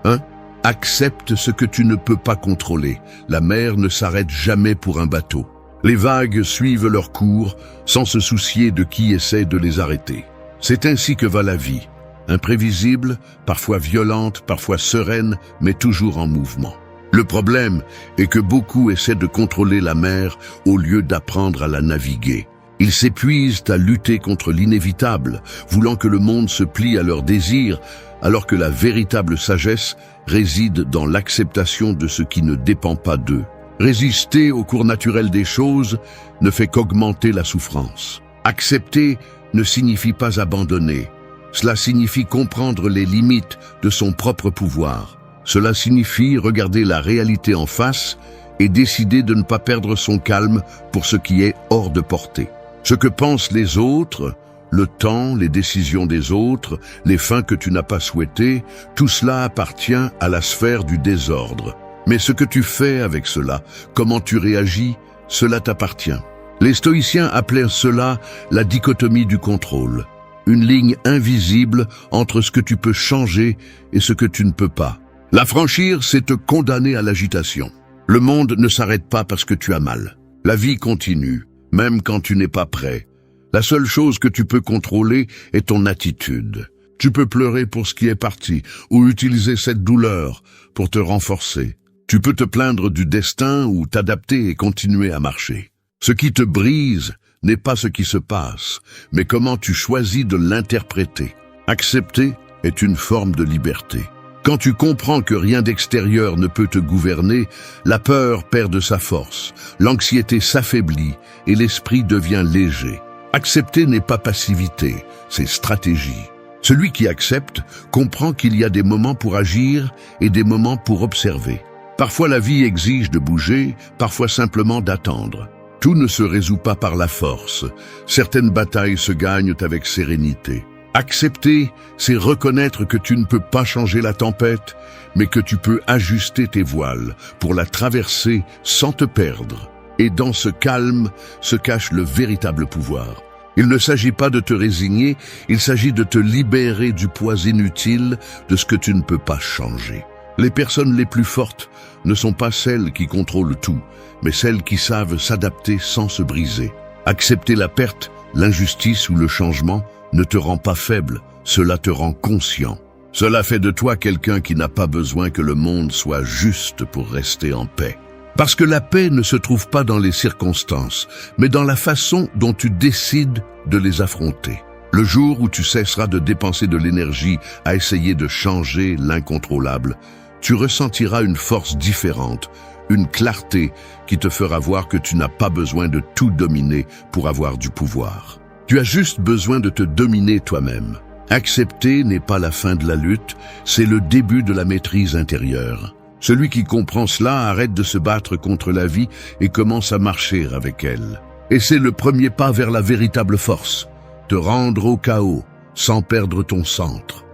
1. Accepte ce que tu ne peux pas contrôler. La mer ne s'arrête jamais pour un bateau. Les vagues suivent leur cours sans se soucier de qui essaie de les arrêter. C'est ainsi que va la vie, imprévisible, parfois violente, parfois sereine, mais toujours en mouvement. Le problème est que beaucoup essaient de contrôler la mer au lieu d'apprendre à la naviguer. Ils s'épuisent à lutter contre l'inévitable, voulant que le monde se plie à leurs désirs, alors que la véritable sagesse réside dans l'acceptation de ce qui ne dépend pas d'eux. Résister au cours naturel des choses ne fait qu'augmenter la souffrance. Accepter ne signifie pas abandonner. Cela signifie comprendre les limites de son propre pouvoir. Cela signifie regarder la réalité en face et décider de ne pas perdre son calme pour ce qui est hors de portée. Ce que pensent les autres, le temps, les décisions des autres, les fins que tu n'as pas souhaitées, tout cela appartient à la sphère du désordre. Mais ce que tu fais avec cela, comment tu réagis, cela t'appartient. Les stoïciens appelaient cela la dichotomie du contrôle, une ligne invisible entre ce que tu peux changer et ce que tu ne peux pas. La franchir, c'est te condamner à l'agitation. Le monde ne s'arrête pas parce que tu as mal. La vie continue, même quand tu n'es pas prêt. La seule chose que tu peux contrôler est ton attitude. Tu peux pleurer pour ce qui est parti, ou utiliser cette douleur pour te renforcer. Tu peux te plaindre du destin ou t'adapter et continuer à marcher. Ce qui te brise n'est pas ce qui se passe, mais comment tu choisis de l'interpréter. Accepter est une forme de liberté. Quand tu comprends que rien d'extérieur ne peut te gouverner, la peur perd de sa force, l'anxiété s'affaiblit et l'esprit devient léger. Accepter n'est pas passivité, c'est stratégie. Celui qui accepte comprend qu'il y a des moments pour agir et des moments pour observer. Parfois la vie exige de bouger, parfois simplement d'attendre. Tout ne se résout pas par la force. Certaines batailles se gagnent avec sérénité. Accepter, c'est reconnaître que tu ne peux pas changer la tempête, mais que tu peux ajuster tes voiles pour la traverser sans te perdre. Et dans ce calme se cache le véritable pouvoir. Il ne s'agit pas de te résigner, il s'agit de te libérer du poids inutile de ce que tu ne peux pas changer. Les personnes les plus fortes ne sont pas celles qui contrôlent tout, mais celles qui savent s'adapter sans se briser. Accepter la perte, l'injustice ou le changement ne te rend pas faible, cela te rend conscient. Cela fait de toi quelqu'un qui n'a pas besoin que le monde soit juste pour rester en paix. Parce que la paix ne se trouve pas dans les circonstances, mais dans la façon dont tu décides de les affronter. Le jour où tu cesseras de dépenser de l'énergie à essayer de changer l'incontrôlable, tu ressentiras une force différente, une clarté qui te fera voir que tu n'as pas besoin de tout dominer pour avoir du pouvoir. Tu as juste besoin de te dominer toi-même. Accepter n'est pas la fin de la lutte, c'est le début de la maîtrise intérieure. Celui qui comprend cela arrête de se battre contre la vie et commence à marcher avec elle. Et c'est le premier pas vers la véritable force, te rendre au chaos sans perdre ton centre.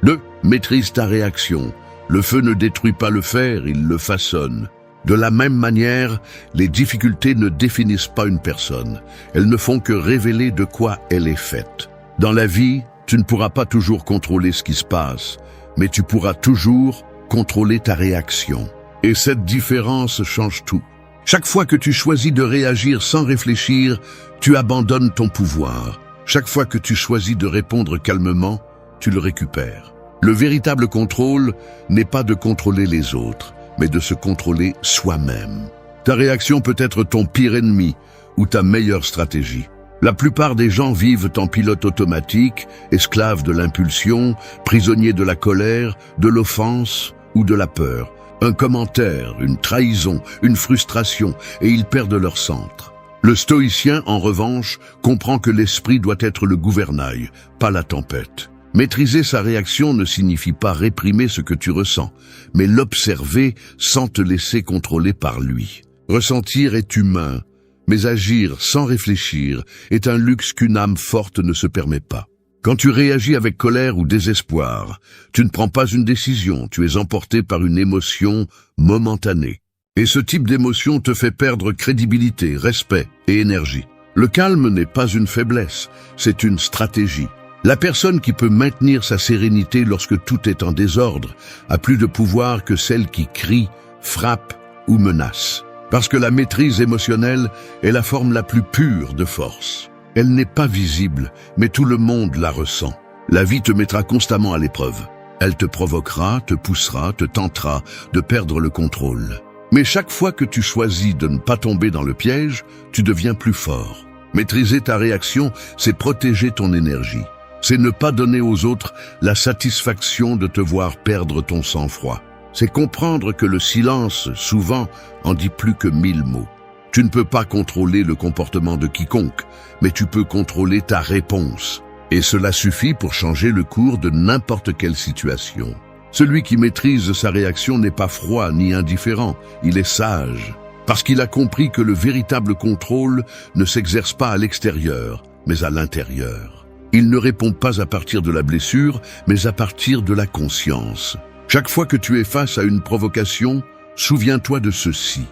2. Maîtrise ta réaction. Le feu ne détruit pas le fer, il le façonne. De la même manière, les difficultés ne définissent pas une personne. Elles ne font que révéler de quoi elle est faite. Dans la vie, tu ne pourras pas toujours contrôler ce qui se passe, mais tu pourras toujours contrôler ta réaction. Et cette différence change tout. Chaque fois que tu choisis de réagir sans réfléchir, tu abandonnes ton pouvoir. Chaque fois que tu choisis de répondre calmement, tu le récupères. Le véritable contrôle n'est pas de contrôler les autres, mais de se contrôler soi-même. Ta réaction peut être ton pire ennemi ou ta meilleure stratégie. La plupart des gens vivent en pilote automatique, esclaves de l'impulsion, prisonniers de la colère, de l'offense ou de la peur. Un commentaire, une trahison, une frustration, et ils perdent leur centre. Le stoïcien, en revanche, comprend que l'esprit doit être le gouvernail, pas la tempête. Maîtriser sa réaction ne signifie pas réprimer ce que tu ressens, mais l'observer sans te laisser contrôler par lui. Ressentir est humain, mais agir sans réfléchir est un luxe qu'une âme forte ne se permet pas. Quand tu réagis avec colère ou désespoir, tu ne prends pas une décision, tu es emporté par une émotion momentanée. Et ce type d'émotion te fait perdre crédibilité, respect et énergie. Le calme n'est pas une faiblesse, c'est une stratégie. La personne qui peut maintenir sa sérénité lorsque tout est en désordre a plus de pouvoir que celle qui crie, frappe ou menace. Parce que la maîtrise émotionnelle est la forme la plus pure de force. Elle n'est pas visible, mais tout le monde la ressent. La vie te mettra constamment à l'épreuve. Elle te provoquera, te poussera, te tentera de perdre le contrôle. Mais chaque fois que tu choisis de ne pas tomber dans le piège, tu deviens plus fort. Maîtriser ta réaction, c'est protéger ton énergie. C'est ne pas donner aux autres la satisfaction de te voir perdre ton sang-froid. C'est comprendre que le silence, souvent, en dit plus que 1000 mots. Tu ne peux pas contrôler le comportement de quiconque, mais tu peux contrôler ta réponse. Et cela suffit pour changer le cours de n'importe quelle situation. Celui qui maîtrise sa réaction n'est pas froid ni indifférent, il est sage. Parce qu'il a compris que le véritable contrôle ne s'exerce pas à l'extérieur, mais à l'intérieur. Il ne répond pas à partir de la blessure, mais à partir de la conscience. Chaque fois que tu es face à une provocation, souviens-toi de ceci.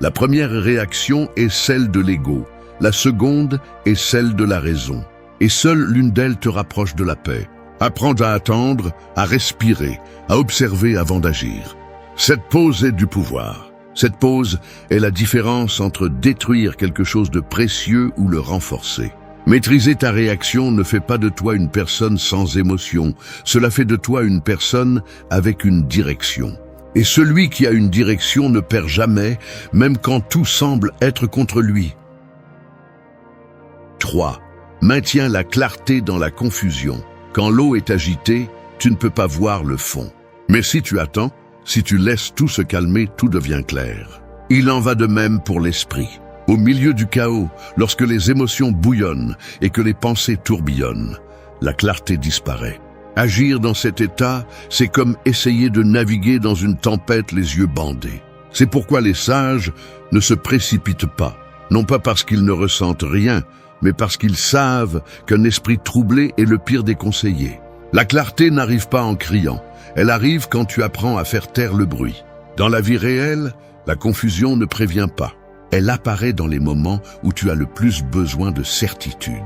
La première réaction est celle de l'ego, la seconde est celle de la raison. Et seule l'une d'elles te rapproche de la paix. Apprends à attendre, à respirer, à observer avant d'agir. Cette pause est du pouvoir. Cette pause est la différence entre détruire quelque chose de précieux ou le renforcer. Maîtriser ta réaction ne fait pas de toi une personne sans émotion, cela fait de toi une personne avec une direction. Et celui qui a une direction ne perd jamais, même quand tout semble être contre lui. 3. Maintiens la clarté dans la confusion. Quand l'eau est agitée, tu ne peux pas voir le fond. Mais si tu attends, si tu laisses tout se calmer, tout devient clair. Il en va de même pour l'esprit. Au milieu du chaos, lorsque les émotions bouillonnent et que les pensées tourbillonnent, la clarté disparaît. Agir dans cet état, c'est comme essayer de naviguer dans une tempête les yeux bandés. C'est pourquoi les sages ne se précipitent pas, non pas parce qu'ils ne ressentent rien, mais parce qu'ils savent qu'un esprit troublé est le pire des conseillers. La clarté n'arrive pas en criant, elle arrive quand tu apprends à faire taire le bruit. Dans la vie réelle, la confusion ne prévient pas. Elle apparaît dans les moments où tu as le plus besoin de certitude.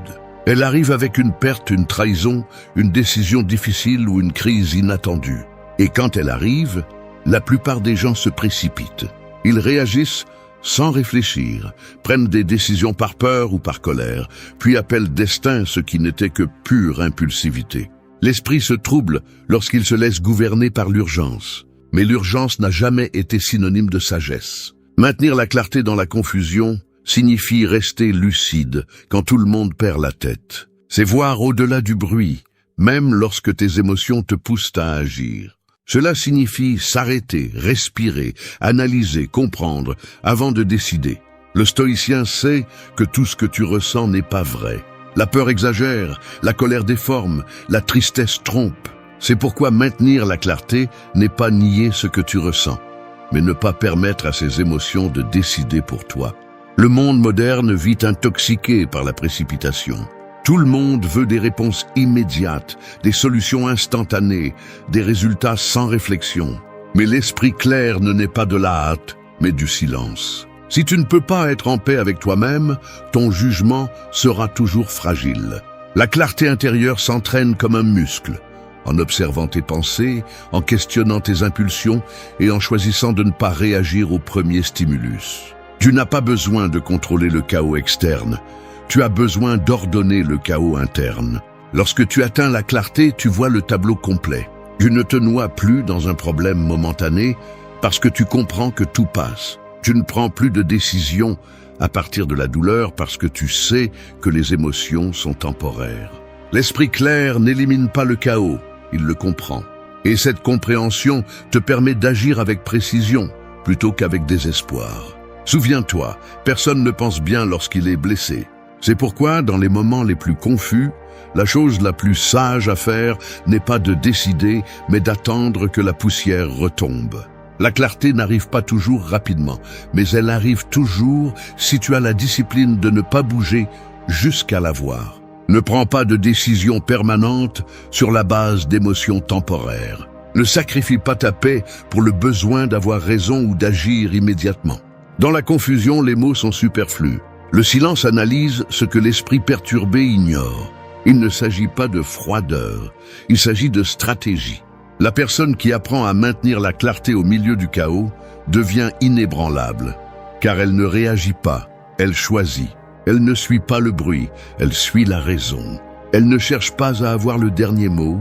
Elle arrive avec une perte, une trahison, une décision difficile ou une crise inattendue. Et quand elle arrive, la plupart des gens se précipitent. Ils réagissent sans réfléchir, prennent des décisions par peur ou par colère, puis appellent destin ce qui n'était que pure impulsivité. L'esprit se trouble lorsqu'il se laisse gouverner par l'urgence. Mais l'urgence n'a jamais été synonyme de sagesse. Maintenir la clarté dans la confusion signifie rester lucide quand tout le monde perd la tête. C'est voir au-delà du bruit, même lorsque tes émotions te poussent à agir. Cela signifie s'arrêter, respirer, analyser, comprendre, avant de décider. Le stoïcien sait que tout ce que tu ressens n'est pas vrai. La peur exagère, la colère déforme, la tristesse trompe. C'est pourquoi maintenir la clarté n'est pas nier ce que tu ressens, mais ne pas permettre à ces émotions de décider pour toi. Le monde moderne vit intoxiqué par la précipitation. Tout le monde veut des réponses immédiates, des solutions instantanées, des résultats sans réflexion. Mais l'esprit clair ne naît pas de la hâte, mais du silence. Si tu ne peux pas être en paix avec toi-même, ton jugement sera toujours fragile. La clarté intérieure s'entraîne comme un muscle, en observant tes pensées, en questionnant tes impulsions et en choisissant de ne pas réagir au premier stimulus. Tu n'as pas besoin de contrôler le chaos externe, tu as besoin d'ordonner le chaos interne. Lorsque tu atteins la clarté, tu vois le tableau complet. Tu ne te noies plus dans un problème momentané parce que tu comprends que tout passe. Tu ne prends plus de décision à partir de la douleur parce que tu sais que les émotions sont temporaires. L'esprit clair n'élimine pas le chaos, il le comprend. Et cette compréhension te permet d'agir avec précision plutôt qu'avec désespoir. Souviens-toi, personne ne pense bien lorsqu'il est blessé. C'est pourquoi, dans les moments les plus confus, la chose la plus sage à faire n'est pas de décider, mais d'attendre que la poussière retombe. La clarté n'arrive pas toujours rapidement, mais elle arrive toujours si tu as la discipline de ne pas bouger jusqu'à la voir. Ne prends pas de décision permanente sur la base d'émotions temporaires. Ne sacrifie pas ta paix pour le besoin d'avoir raison ou d'agir immédiatement. Dans la confusion, les mots sont superflus. Le silence analyse ce que l'esprit perturbé ignore. Il ne s'agit pas de froideur, il s'agit de stratégie. La personne qui apprend à maintenir la clarté au milieu du chaos devient inébranlable, car elle ne réagit pas, elle choisit. Elle ne suit pas le bruit, elle suit la raison. Elle ne cherche pas à avoir le dernier mot,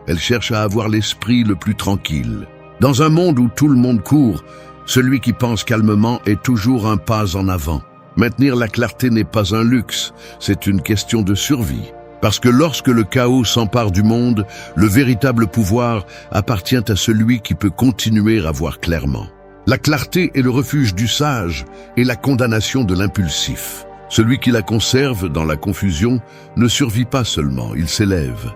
elle cherche à avoir l'esprit le plus tranquille. Dans un monde où tout le monde court, celui qui pense calmement est toujours un pas en avant. Maintenir la clarté n'est pas un luxe, c'est une question de survie. Parce que lorsque le chaos s'empare du monde, le véritable pouvoir appartient à celui qui peut continuer à voir clairement. La clarté est le refuge du sage et la condamnation de l'impulsif. Celui qui la conserve dans la confusion ne survit pas seulement, il s'élève.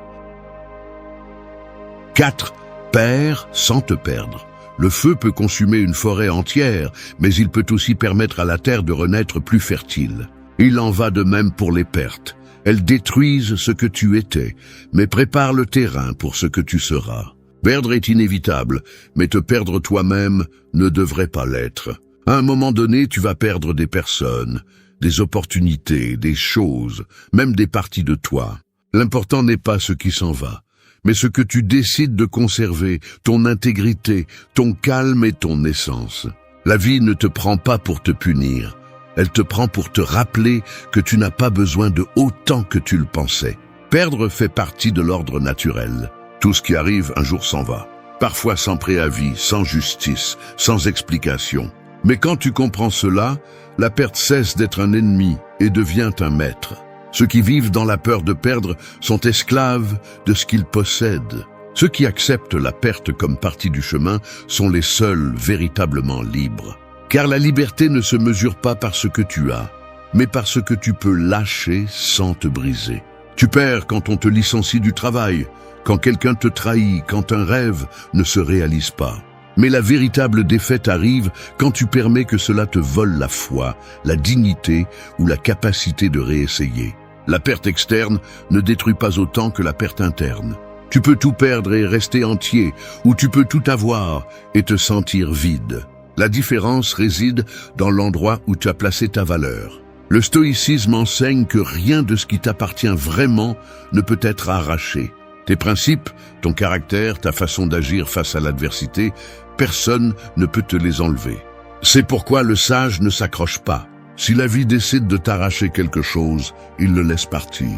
4. Perds sans te perdre. Le feu peut consumer une forêt entière, mais il peut aussi permettre à la terre de renaître plus fertile. Il en va de même pour les pertes. Elles détruisent ce que tu étais, mais préparent le terrain pour ce que tu seras. Perdre est inévitable, mais te perdre toi-même ne devrait pas l'être. À un moment donné, tu vas perdre des personnes, des opportunités, des choses, même des parties de toi. L'important n'est pas ce qui s'en va, mais ce que tu décides de conserver, ton intégrité, ton calme et ton essence. La vie ne te prend pas pour te punir. Elle te prend pour te rappeler que tu n'as pas besoin de autant que tu le pensais. Perdre fait partie de l'ordre naturel. Tout ce qui arrive un jour s'en va. Parfois sans préavis, sans justice, sans explication. Mais quand tu comprends cela, la perte cesse d'être un ennemi et devient un maître. Ceux qui vivent dans la peur de perdre sont esclaves de ce qu'ils possèdent. Ceux qui acceptent la perte comme partie du chemin sont les seuls véritablement libres. Car la liberté ne se mesure pas par ce que tu as, mais par ce que tu peux lâcher sans te briser. Tu perds quand on te licencie du travail, quand quelqu'un te trahit, quand un rêve ne se réalise pas. Mais la véritable défaite arrive quand tu permets que cela te vole la foi, la dignité ou la capacité de réessayer. La perte externe ne détruit pas autant que la perte interne. Tu peux tout perdre et rester entier, ou tu peux tout avoir et te sentir vide. La différence réside dans l'endroit où tu as placé ta valeur. Le stoïcisme enseigne que rien de ce qui t'appartient vraiment ne peut être arraché. Tes principes, ton caractère, ta façon d'agir face à l'adversité, personne ne peut te les enlever. C'est pourquoi le sage ne s'accroche pas. Si la vie décide de t'arracher quelque chose, il le laisse partir.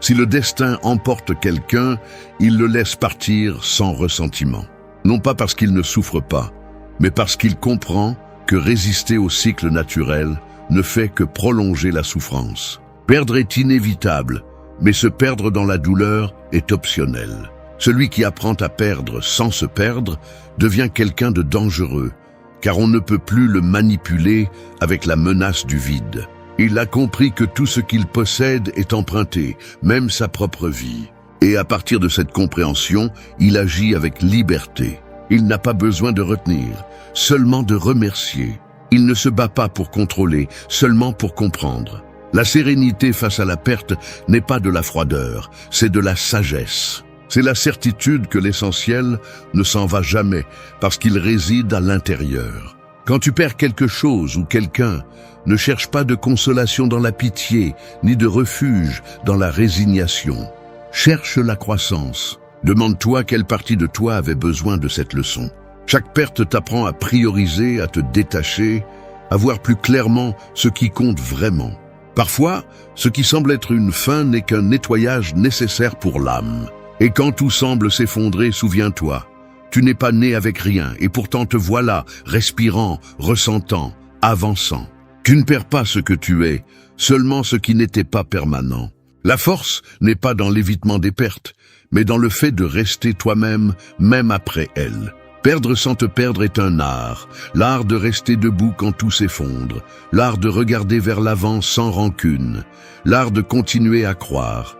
Si le destin emporte quelqu'un, il le laisse partir sans ressentiment. Non pas parce qu'il ne souffre pas, mais parce qu'il comprend que résister au cycle naturel ne fait que prolonger la souffrance. Perdre est inévitable, mais se perdre dans la douleur est optionnel. Celui qui apprend à perdre sans se perdre devient quelqu'un de dangereux, car on ne peut plus le manipuler avec la menace du vide. Il a compris que tout ce qu'il possède est emprunté, même sa propre vie. Et à partir de cette compréhension, il agit avec liberté. Il n'a pas besoin de retenir, seulement de remercier. Il ne se bat pas pour contrôler, seulement pour comprendre. La sérénité face à la perte n'est pas de la froideur, c'est de la sagesse. C'est la certitude que l'essentiel ne s'en va jamais, parce qu'il réside à l'intérieur. Quand tu perds quelque chose ou quelqu'un, ne cherche pas de consolation dans la pitié, ni de refuge dans la résignation. Cherche la croissance. Demande-toi quelle partie de toi avait besoin de cette leçon. Chaque perte t'apprend à prioriser, à te détacher, à voir plus clairement ce qui compte vraiment. Parfois, ce qui semble être une fin n'est qu'un nettoyage nécessaire pour l'âme. Et quand tout semble s'effondrer, souviens-toi, tu n'es pas né avec rien, et pourtant te voilà, respirant, ressentant, avançant. Tu ne perds pas ce que tu es, seulement ce qui n'était pas permanent. La force n'est pas dans l'évitement des pertes, mais dans le fait de rester toi-même, même après elles. Perdre sans te perdre est un art, l'art de rester debout quand tout s'effondre, l'art de regarder vers l'avant sans rancune, l'art de continuer à croire,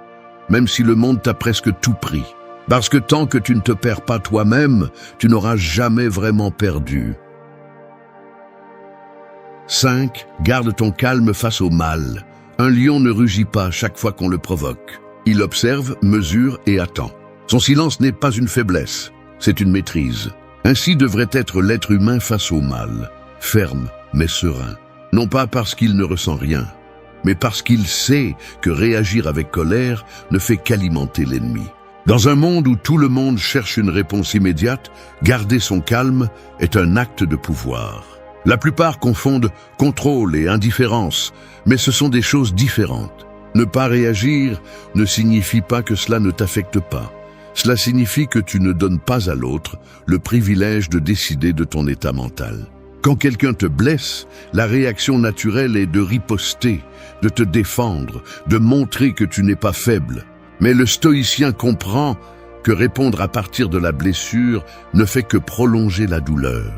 même si le monde t'a presque tout pris. Parce que tant que tu ne te perds pas toi-même, tu n'auras jamais vraiment perdu. 5. Garde ton calme face au mal. Un lion ne rugit pas chaque fois qu'on le provoque. Il observe, mesure et attend. Son silence n'est pas une faiblesse, c'est une maîtrise. Ainsi devrait être l'être humain face au mal, ferme mais serein. Non pas parce qu'il ne ressent rien, mais parce qu'il sait que réagir avec colère ne fait qu'alimenter l'ennemi. Dans un monde où tout le monde cherche une réponse immédiate, garder son calme est un acte de pouvoir. La plupart confondent contrôle et indifférence, mais ce sont des choses différentes. Ne pas réagir ne signifie pas que cela ne t'affecte pas. Cela signifie que tu ne donnes pas à l'autre le privilège de décider de ton état mental. Quand quelqu'un te blesse, la réaction naturelle est de riposter, de te défendre, de montrer que tu n'es pas faible. Mais le stoïcien comprend que répondre à partir de la blessure ne fait que prolonger la douleur.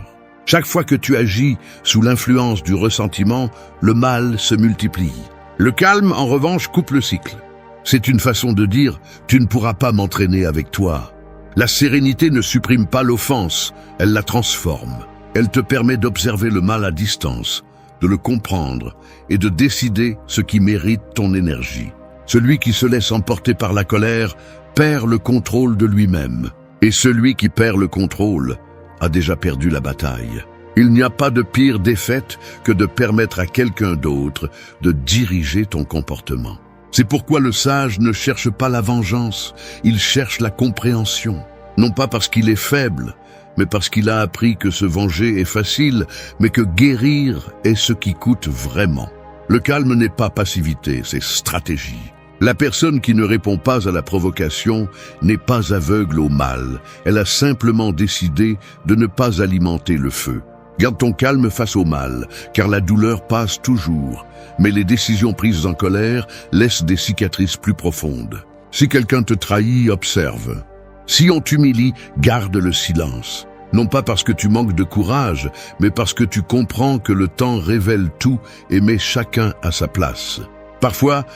Chaque fois que tu agis sous l'influence du ressentiment, le mal se multiplie. Le calme, en revanche, coupe le cycle. C'est une façon de dire « tu ne pourras pas m'entraîner avec toi ». La sérénité ne supprime pas l'offense, elle la transforme. Elle te permet d'observer le mal à distance, de le comprendre et de décider ce qui mérite ton énergie. Celui qui se laisse emporter par la colère perd le contrôle de lui-même. Et celui qui perd le contrôle a déjà perdu la bataille. Il n'y a pas de pire défaite que de permettre à quelqu'un d'autre de diriger ton comportement. C'est pourquoi le sage ne cherche pas la vengeance, il cherche la compréhension. Non pas parce qu'il est faible, mais parce qu'il a appris que se venger est facile, mais que guérir est ce qui coûte vraiment. Le calme n'est pas passivité, c'est stratégie. La personne qui ne répond pas à la provocation n'est pas aveugle au mal, elle a simplement décidé de ne pas alimenter le feu. Garde ton calme face au mal, car la douleur passe toujours, mais les décisions prises en colère laissent des cicatrices plus profondes. Si quelqu'un te trahit, observe. Si on t'humilie, garde le silence. Non pas parce que tu manques de courage, mais parce que tu comprends que le temps révèle tout et met chacun à sa place. Parfois,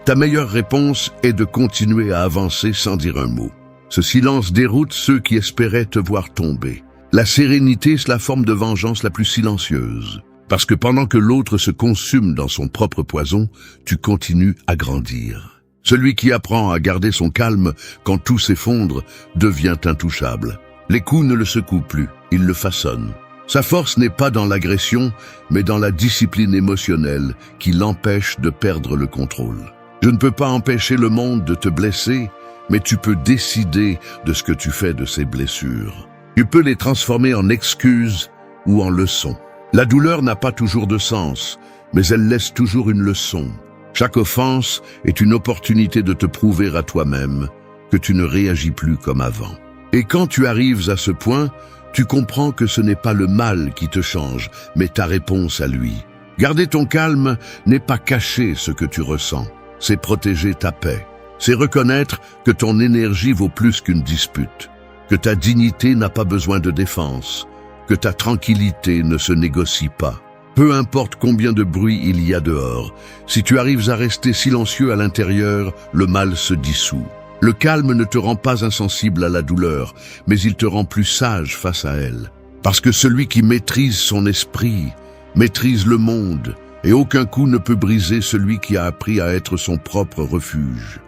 ta meilleure réponse est de continuer à avancer sans dire un mot. Ce silence déroute ceux qui espéraient te voir tomber. La sérénité, c'est la forme de vengeance la plus silencieuse. Parce que pendant que l'autre se consume dans son propre poison, tu continues à grandir. Celui qui apprend à garder son calme quand tout s'effondre devient intouchable. Les coups ne le secouent plus, ils le façonnent. Sa force n'est pas dans l'agression, mais dans la discipline émotionnelle qui l'empêche de perdre le contrôle. Je ne peux pas empêcher le monde de te blesser, mais tu peux décider de ce que tu fais de ces blessures. Tu peux les transformer en excuses ou en leçons. La douleur n'a pas toujours de sens, mais elle laisse toujours une leçon. Chaque offense est une opportunité de te prouver à toi-même que tu ne réagis plus comme avant. Et quand tu arrives à ce point, tu comprends que ce n'est pas le mal qui te change, mais ta réponse à lui. Garder ton calme n'est pas cacher ce que tu ressens, c'est protéger ta paix. C'est reconnaître que ton énergie vaut plus qu'une dispute, que ta dignité n'a pas besoin de défense, que ta tranquillité ne se négocie pas. Peu importe combien de bruit il y a dehors, si tu arrives à rester silencieux à l'intérieur, le mal se dissout. Le calme ne te rend pas insensible à la douleur, mais il te rend plus sage face à elle. Parce que celui qui maîtrise son esprit, maîtrise le monde, et aucun coup ne peut briser celui qui a appris à être son propre refuge.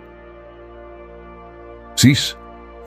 6.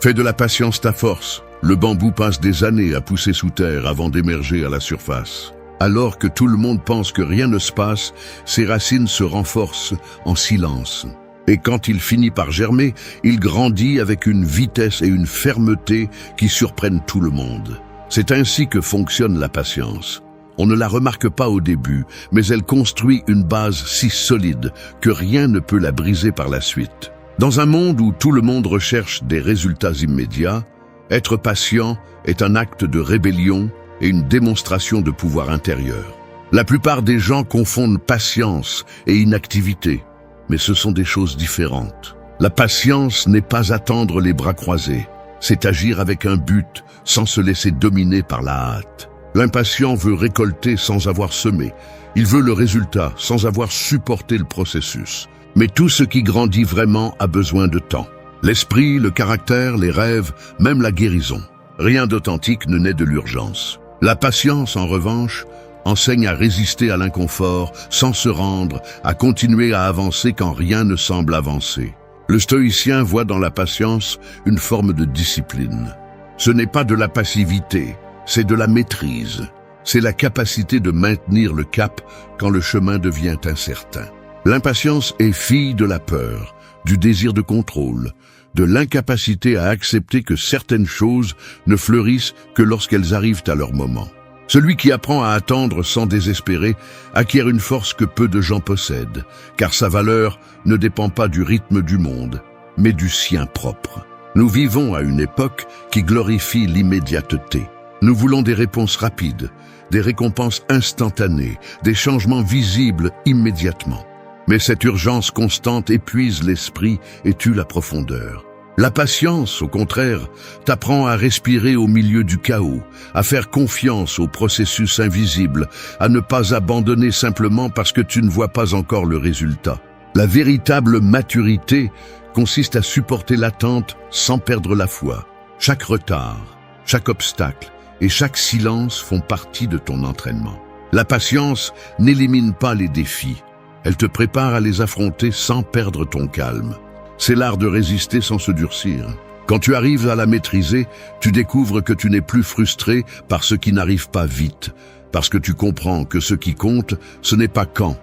Fais de la patience ta force. Le bambou passe des années à pousser sous terre avant d'émerger à la surface. Alors que tout le monde pense que rien ne se passe, ses racines se renforcent en silence. Et quand il finit par germer, il grandit avec une vitesse et une fermeté qui surprennent tout le monde. C'est ainsi que fonctionne la patience. On ne la remarque pas au début, mais elle construit une base si solide que rien ne peut la briser par la suite. Dans un monde où tout le monde recherche des résultats immédiats, être patient est un acte de rébellion et une démonstration de pouvoir intérieur. La plupart des gens confondent patience et inactivité, mais ce sont des choses différentes. La patience n'est pas attendre les bras croisés, c'est agir avec un but sans se laisser dominer par la hâte. L'impatient veut récolter sans avoir semé, il veut le résultat sans avoir supporté le processus. Mais tout ce qui grandit vraiment a besoin de temps. L'esprit, le caractère, les rêves, même la guérison. Rien d'authentique ne naît de l'urgence. La patience, en revanche, enseigne à résister à l'inconfort, sans se rendre, à continuer à avancer quand rien ne semble avancer. Le stoïcien voit dans la patience une forme de discipline. Ce n'est pas de la passivité, c'est de la maîtrise. C'est la capacité de maintenir le cap quand le chemin devient incertain. L'impatience est fille de la peur, du désir de contrôle, de l'incapacité à accepter que certaines choses ne fleurissent que lorsqu'elles arrivent à leur moment. Celui qui apprend à attendre sans désespérer acquiert une force que peu de gens possèdent, car sa valeur ne dépend pas du rythme du monde, mais du sien propre. Nous vivons à une époque qui glorifie l'immédiateté. Nous voulons des réponses rapides, des récompenses instantanées, des changements visibles immédiatement. Mais cette urgence constante épuise l'esprit et tue la profondeur. La patience, au contraire, t'apprend à respirer au milieu du chaos, à faire confiance au processus invisible, à ne pas abandonner simplement parce que tu ne vois pas encore le résultat. La véritable maturité consiste à supporter l'attente sans perdre la foi. Chaque retard, chaque obstacle et chaque silence font partie de ton entraînement. La patience n'élimine pas les défis. Elle te prépare à les affronter sans perdre ton calme. C'est l'art de résister sans se durcir. Quand tu arrives à la maîtriser, tu découvres que tu n'es plus frustré par ce qui n'arrive pas vite, parce que tu comprends que ce qui compte, ce n'est pas quand,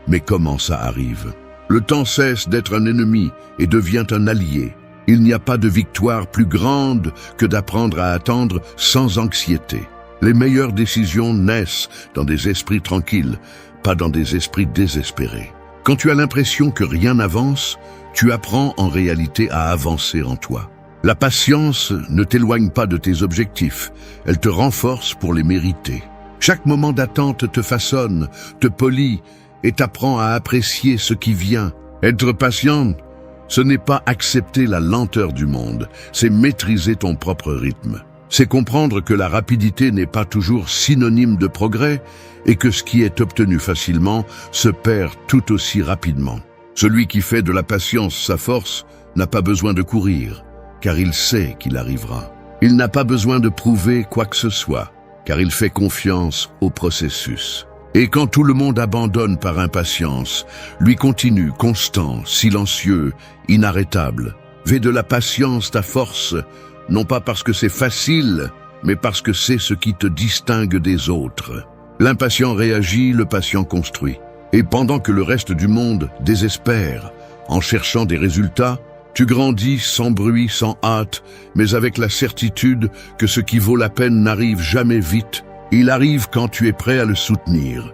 mais comment ça arrive. Le temps cesse d'être un ennemi et devient un allié. Il n'y a pas de victoire plus grande que d'apprendre à attendre sans anxiété. Les meilleures décisions naissent dans des esprits tranquilles, pas dans des esprits désespérés. Quand tu as l'impression que rien n'avance, tu apprends en réalité à avancer en toi. La patience ne t'éloigne pas de tes objectifs, elle te renforce pour les mériter. Chaque moment d'attente te façonne, te polit et t'apprend à apprécier ce qui vient. Être patient, ce n'est pas accepter la lenteur du monde, c'est maîtriser ton propre rythme. C'est comprendre que la rapidité n'est pas toujours synonyme de progrès et que ce qui est obtenu facilement se perd tout aussi rapidement. Celui qui fait de la patience sa force n'a pas besoin de courir, car il sait qu'il arrivera. Il n'a pas besoin de prouver quoi que ce soit, car il fait confiance au processus. Et quand tout le monde abandonne par impatience, lui continue, constant, silencieux, inarrêtable. Fais de la patience ta force, non pas parce que c'est facile, mais parce que c'est ce qui te distingue des autres. L'impatient réagit, le patient construit. Et pendant que le reste du monde désespère, en cherchant des résultats, tu grandis sans bruit, sans hâte, mais avec la certitude que ce qui vaut la peine n'arrive jamais vite. Il arrive quand tu es prêt à le soutenir.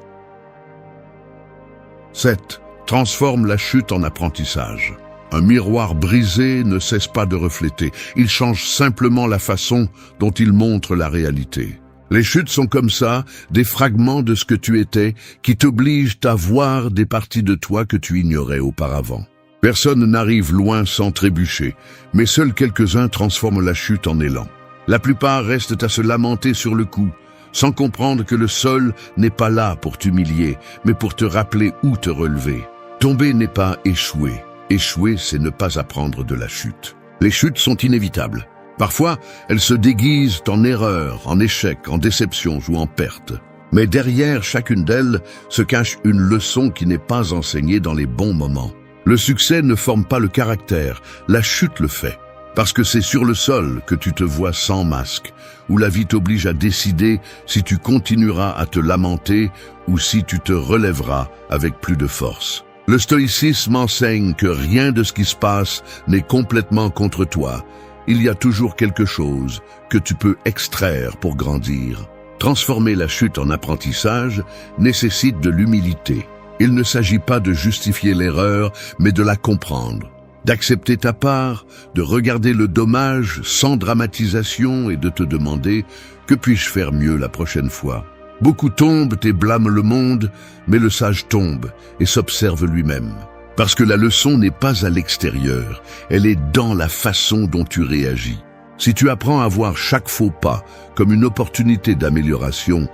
7. Transforme la chute en apprentissage. Un miroir brisé ne cesse pas de refléter. Il change simplement la façon dont il montre la réalité. Les chutes sont comme ça, des fragments de ce que tu étais, qui t'obligent à voir des parties de toi que tu ignorais auparavant. Personne n'arrive loin sans trébucher, mais seuls quelques-uns transforment la chute en élan. La plupart restent à se lamenter sur le coup, sans comprendre que le sol n'est pas là pour t'humilier, mais pour te rappeler où te relever. Tomber n'est pas échouer. Échouer, c'est ne pas apprendre de la chute. Les chutes sont inévitables. Parfois, elles se déguisent en erreur, en échec, en déception ou en perte. Mais derrière chacune d'elles se cache une leçon qui n'est pas enseignée dans les bons moments. Le succès ne forme pas le caractère, la chute le fait. Parce que c'est sur le sol que tu te vois sans masque, où la vie t'oblige à décider si tu continueras à te lamenter ou si tu te relèveras avec plus de force. Le stoïcisme enseigne que rien de ce qui se passe n'est complètement contre toi. Il y a toujours quelque chose que tu peux extraire pour grandir. Transformer la chute en apprentissage nécessite de l'humilité. Il ne s'agit pas de justifier l'erreur, mais de la comprendre. D'accepter ta part, de regarder le dommage sans dramatisation et de te demander « Que puis-je faire mieux la prochaine fois ?» Beaucoup tombent et blâment le monde, mais le sage tombe et s'observe lui-même. Parce que la leçon n'est pas à l'extérieur, elle est dans la façon dont tu réagis. Si tu apprends à voir chaque faux pas comme une opportunité d'amélioration,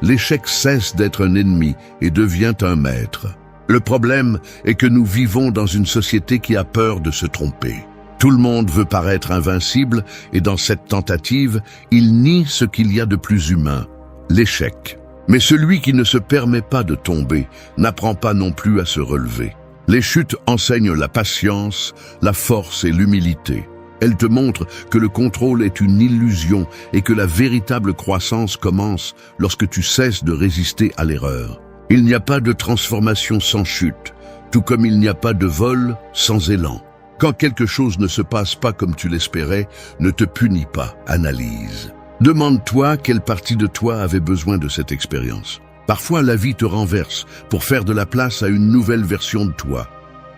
l'échec cesse d'être un ennemi et devient un maître. Le problème est que nous vivons dans une société qui a peur de se tromper. Tout le monde veut paraître invincible et dans cette tentative, il nie ce qu'il y a de plus humain, l'échec. Mais celui qui ne se permet pas de tomber n'apprend pas non plus à se relever. Les chutes enseignent la patience, la force et l'humilité. Elles te montrent que le contrôle est une illusion et que la véritable croissance commence lorsque tu cesses de résister à l'erreur. Il n'y a pas de transformation sans chute, tout comme il n'y a pas de vol sans élan. Quand quelque chose ne se passe pas comme tu l'espérais, ne te punis pas, analyse. Demande-toi quelle partie de toi avait besoin de cette expérience. Parfois, la vie te renverse pour faire de la place à une nouvelle version de toi.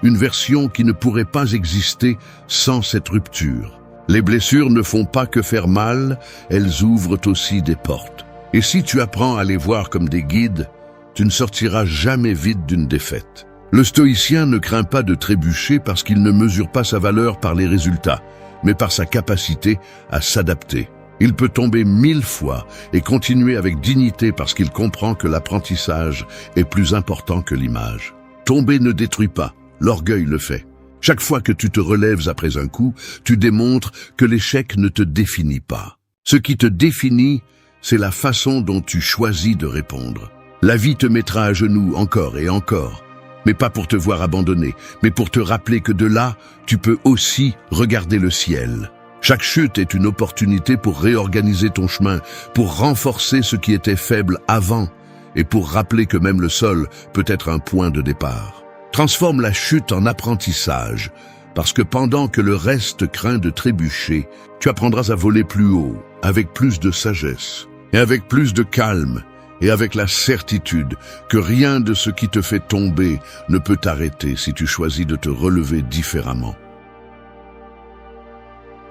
Une version qui ne pourrait pas exister sans cette rupture. Les blessures ne font pas que faire mal, elles ouvrent aussi des portes. Et si tu apprends à les voir comme des guides, tu ne sortiras jamais vite d'une défaite. Le stoïcien ne craint pas de trébucher parce qu'il ne mesure pas sa valeur par les résultats, mais par sa capacité à s'adapter. Il peut tomber 1000 fois et continuer avec dignité parce qu'il comprend que l'apprentissage est plus important que l'image. Tomber ne détruit pas, l'orgueil le fait. Chaque fois que tu te relèves après un coup, tu démontres que l'échec ne te définit pas. Ce qui te définit, c'est la façon dont tu choisis de répondre. La vie te mettra à genoux encore et encore, mais pas pour te voir abandonner, mais pour te rappeler que de là, tu peux aussi regarder le ciel. Chaque chute est une opportunité pour réorganiser ton chemin, pour renforcer ce qui était faible avant, et pour rappeler que même le sol peut être un point de départ. Transforme la chute en apprentissage, parce que pendant que le reste craint de trébucher, tu apprendras à voler plus haut, avec plus de sagesse, et avec plus de calme, et avec la certitude que rien de ce qui te fait tomber ne peut t'arrêter si tu choisis de te relever différemment.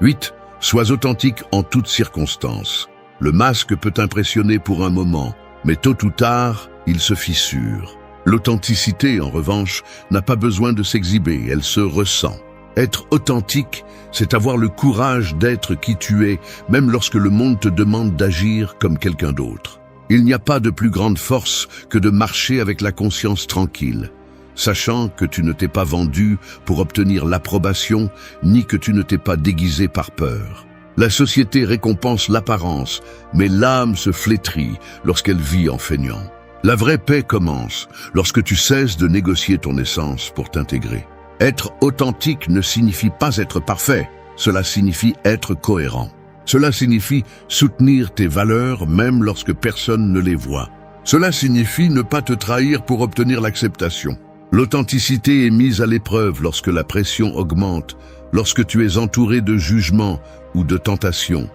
8. Sois authentique en toutes circonstances. Le masque peut impressionner pour un moment, mais tôt ou tard, il se fissure. L'authenticité, en revanche, n'a pas besoin de s'exhiber, elle se ressent. Être authentique, c'est avoir le courage d'être qui tu es, même lorsque le monde te demande d'agir comme quelqu'un d'autre. Il n'y a pas de plus grande force que de marcher avec la conscience tranquille, sachant que tu ne t'es pas vendu pour obtenir l'approbation, ni que tu ne t'es pas déguisé par peur. La société récompense l'apparence, mais l'âme se flétrit lorsqu'elle vit en feignant. La vraie paix commence lorsque tu cesses de négocier ton essence pour t'intégrer. Être authentique ne signifie pas être parfait, cela signifie être cohérent. Cela signifie soutenir tes valeurs même lorsque personne ne les voit. Cela signifie ne pas te trahir pour obtenir l'acceptation. L'authenticité est mise à l'épreuve lorsque la pression augmente, lorsque tu es entouré de jugements ou de tentations,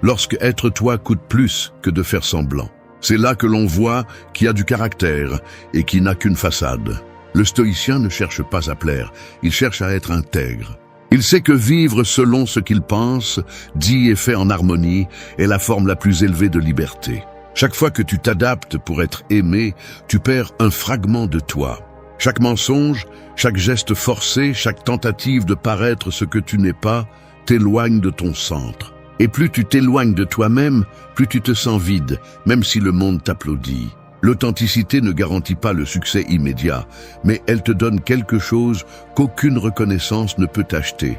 lorsque être toi coûte plus que de faire semblant. C'est là que l'on voit qui a du caractère et qui n'a qu'une façade. Le stoïcien ne cherche pas à plaire, il cherche à être intègre. Il sait que vivre selon ce qu'il pense, dit et fait en harmonie, est la forme la plus élevée de liberté. Chaque fois que tu t'adaptes pour être aimé, tu perds un fragment de toi. Chaque mensonge, chaque geste forcé, chaque tentative de paraître ce que tu n'es pas, t'éloigne de ton centre. Et plus tu t'éloignes de toi-même, plus tu te sens vide, même si le monde t'applaudit. L'authenticité ne garantit pas le succès immédiat, mais elle te donne quelque chose qu'aucune reconnaissance ne peut acheter,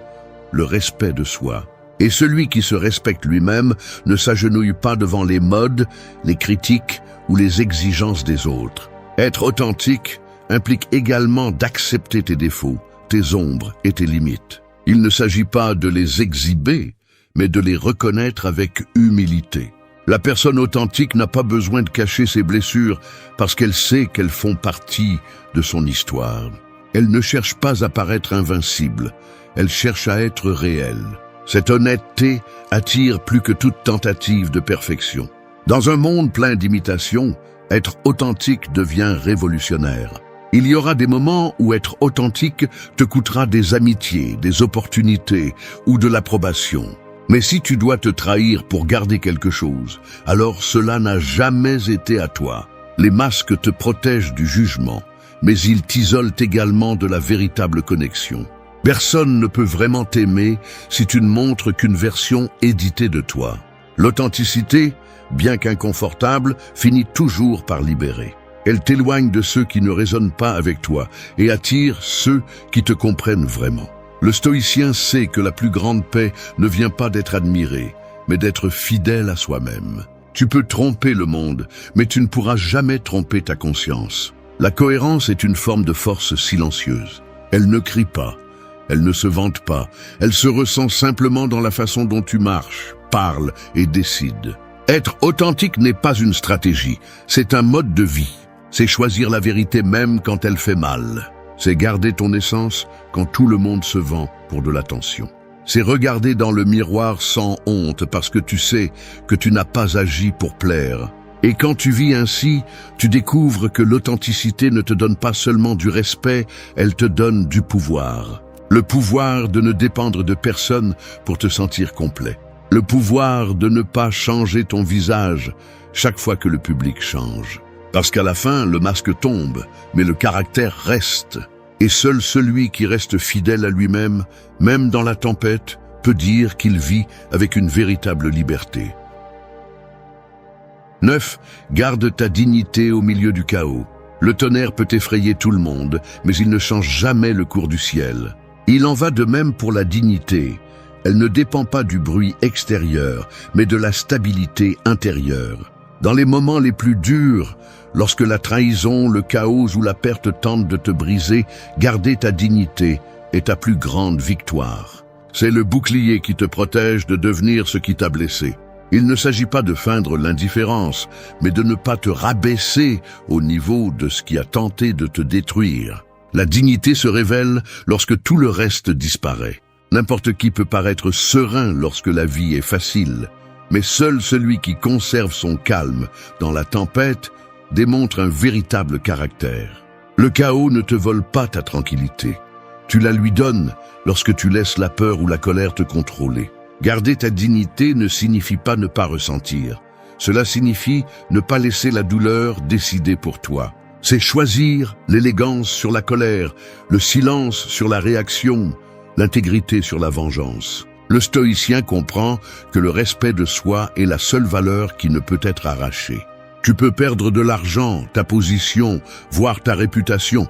le respect de soi. Et celui qui se respecte lui-même ne s'agenouille pas devant les modes, les critiques ou les exigences des autres. Être authentique implique également d'accepter tes défauts, tes ombres et tes limites. Il ne s'agit pas de les exhiber, mais de les reconnaître avec humilité. La personne authentique n'a pas besoin de cacher ses blessures parce qu'elle sait qu'elles font partie de son histoire. Elle ne cherche pas à paraître invincible, elle cherche à être réelle. Cette honnêteté attire plus que toute tentative de perfection. Dans un monde plein d'imitations, être authentique devient révolutionnaire. Il y aura des moments où être authentique te coûtera des amitiés, des opportunités ou de l'approbation. Mais si tu dois te trahir pour garder quelque chose, alors cela n'a jamais été à toi. Les masques te protègent du jugement, mais ils t'isolent également de la véritable connexion. Personne ne peut vraiment t'aimer si tu ne montres qu'une version éditée de toi. L'authenticité, bien qu'inconfortable, finit toujours par libérer. Elle t'éloigne de ceux qui ne résonnent pas avec toi et attire ceux qui te comprennent vraiment. Le stoïcien sait que la plus grande paix ne vient pas d'être admiré, mais d'être fidèle à soi-même. Tu peux tromper le monde, mais tu ne pourras jamais tromper ta conscience. La cohérence est une forme de force silencieuse. Elle ne crie pas, elle ne se vante pas, elle se ressent simplement dans la façon dont tu marches, parles et décides. Être authentique n'est pas une stratégie, c'est un mode de vie. C'est choisir la vérité même quand elle fait mal. C'est garder ton essence quand tout le monde se vend pour de l'attention. C'est regarder dans le miroir sans honte parce que tu sais que tu n'as pas agi pour plaire. Et quand tu vis ainsi, tu découvres que l'authenticité ne te donne pas seulement du respect, elle te donne du pouvoir. Le pouvoir de ne dépendre de personne pour te sentir complet. Le pouvoir de ne pas changer ton visage chaque fois que le public change. Parce qu'à la fin, le masque tombe, mais le caractère reste. Et seul celui qui reste fidèle à lui-même, même dans la tempête, peut dire qu'il vit avec une véritable liberté. 9. Garde ta dignité au milieu du chaos. Le tonnerre peut effrayer tout le monde, mais il ne change jamais le cours du ciel. Il en va de même pour la dignité. Elle ne dépend pas du bruit extérieur, mais de la stabilité intérieure. Dans les moments les plus durs, lorsque la trahison, le chaos ou la perte tentent de te briser, garder ta dignité est ta plus grande victoire. C'est le bouclier qui te protège de devenir ce qui t'a blessé. Il ne s'agit pas de feindre l'indifférence, mais de ne pas te rabaisser au niveau de ce qui a tenté de te détruire. La dignité se révèle lorsque tout le reste disparaît. N'importe qui peut paraître serein lorsque la vie est facile, mais seul celui qui conserve son calme dans la tempête démontre un véritable caractère. Le chaos ne te vole pas ta tranquillité. Tu la lui donnes lorsque tu laisses la peur ou la colère te contrôler. Garder ta dignité ne signifie pas ne pas ressentir. Cela signifie ne pas laisser la douleur décider pour toi. C'est choisir l'élégance sur la colère, le silence sur la réaction, l'intégrité sur la vengeance. Le stoïcien comprend que le respect de soi est la seule valeur qui ne peut être arrachée. Tu peux perdre de l'argent, ta position, voire ta réputation,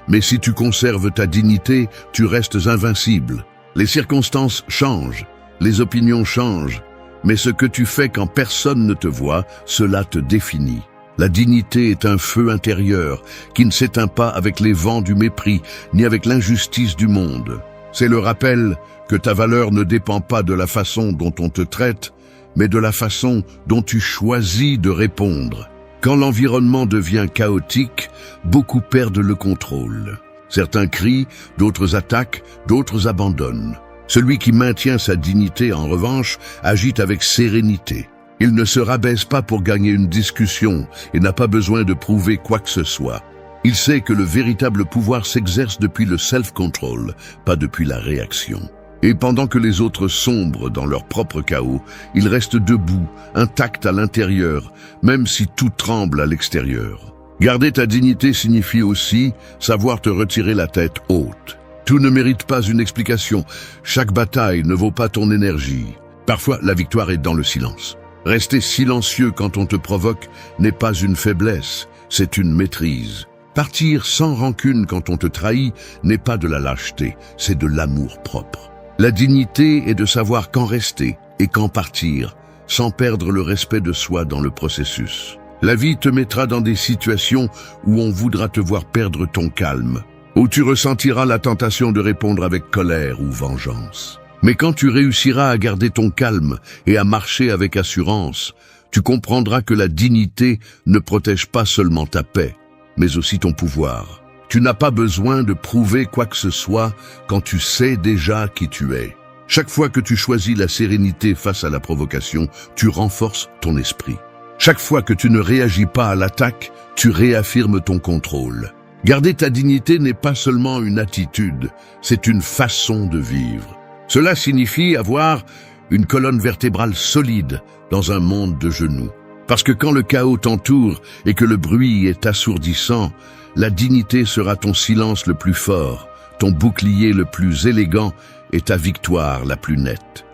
mais si tu conserves ta dignité, tu restes invincible. Les circonstances changent, les opinions changent, mais ce que tu fais quand personne ne te voit, cela te définit. La dignité est un feu intérieur qui ne s'éteint pas avec les vents du mépris, ni avec l'injustice du monde. C'est le rappel que ta valeur ne dépend pas de la façon dont on te traite, mais de la façon dont tu choisis de répondre. Quand l'environnement devient chaotique, beaucoup perdent le contrôle. Certains crient, d'autres attaquent, d'autres abandonnent. Celui qui maintient sa dignité, en revanche, agit avec sérénité. Il ne se rabaisse pas pour gagner une discussion et n'a pas besoin de prouver quoi que ce soit. Il sait que le véritable pouvoir s'exerce depuis le self-control, pas depuis la réaction. Et pendant que les autres sombrent dans leur propre chaos, il reste debout, intact à l'intérieur, même si tout tremble à l'extérieur. Garder ta dignité signifie aussi savoir te retirer la tête haute. Tout ne mérite pas une explication. Chaque bataille ne vaut pas ton énergie. Parfois, la victoire est dans le silence. Rester silencieux quand on te provoque n'est pas une faiblesse, c'est une maîtrise. Partir sans rancune quand on te trahit n'est pas de la lâcheté, c'est de l'amour propre. La dignité est de savoir quand rester et quand partir, sans perdre le respect de soi dans le processus. La vie te mettra dans des situations où on voudra te voir perdre ton calme, où tu ressentiras la tentation de répondre avec colère ou vengeance. Mais quand tu réussiras à garder ton calme et à marcher avec assurance, tu comprendras que la dignité ne protège pas seulement ta paix, mais aussi ton pouvoir. Tu n'as pas besoin de prouver quoi que ce soit quand tu sais déjà qui tu es. Chaque fois que tu choisis la sérénité face à la provocation, tu renforces ton esprit. Chaque fois que tu ne réagis pas à l'attaque, tu réaffirmes ton contrôle. Garder ta dignité n'est pas seulement une attitude, c'est une façon de vivre. Cela signifie avoir une colonne vertébrale solide dans un monde de genoux. Parce que quand le chaos t'entoure et que le bruit est assourdissant, la dignité sera ton silence le plus fort, ton bouclier le plus élégant et ta victoire la plus nette.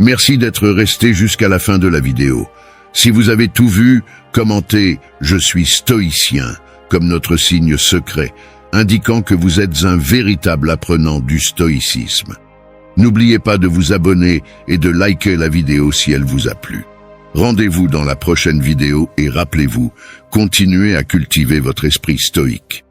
Merci d'être resté jusqu'à la fin de la vidéo. Si vous avez tout vu, commentez « Je suis stoïcien » comme notre signe secret, indiquant que vous êtes un véritable apprenant du stoïcisme. N'oubliez pas de vous abonner et de liker la vidéo si elle vous a plu. Rendez-vous dans la prochaine vidéo et rappelez-vous, continuez à cultiver votre esprit stoïque.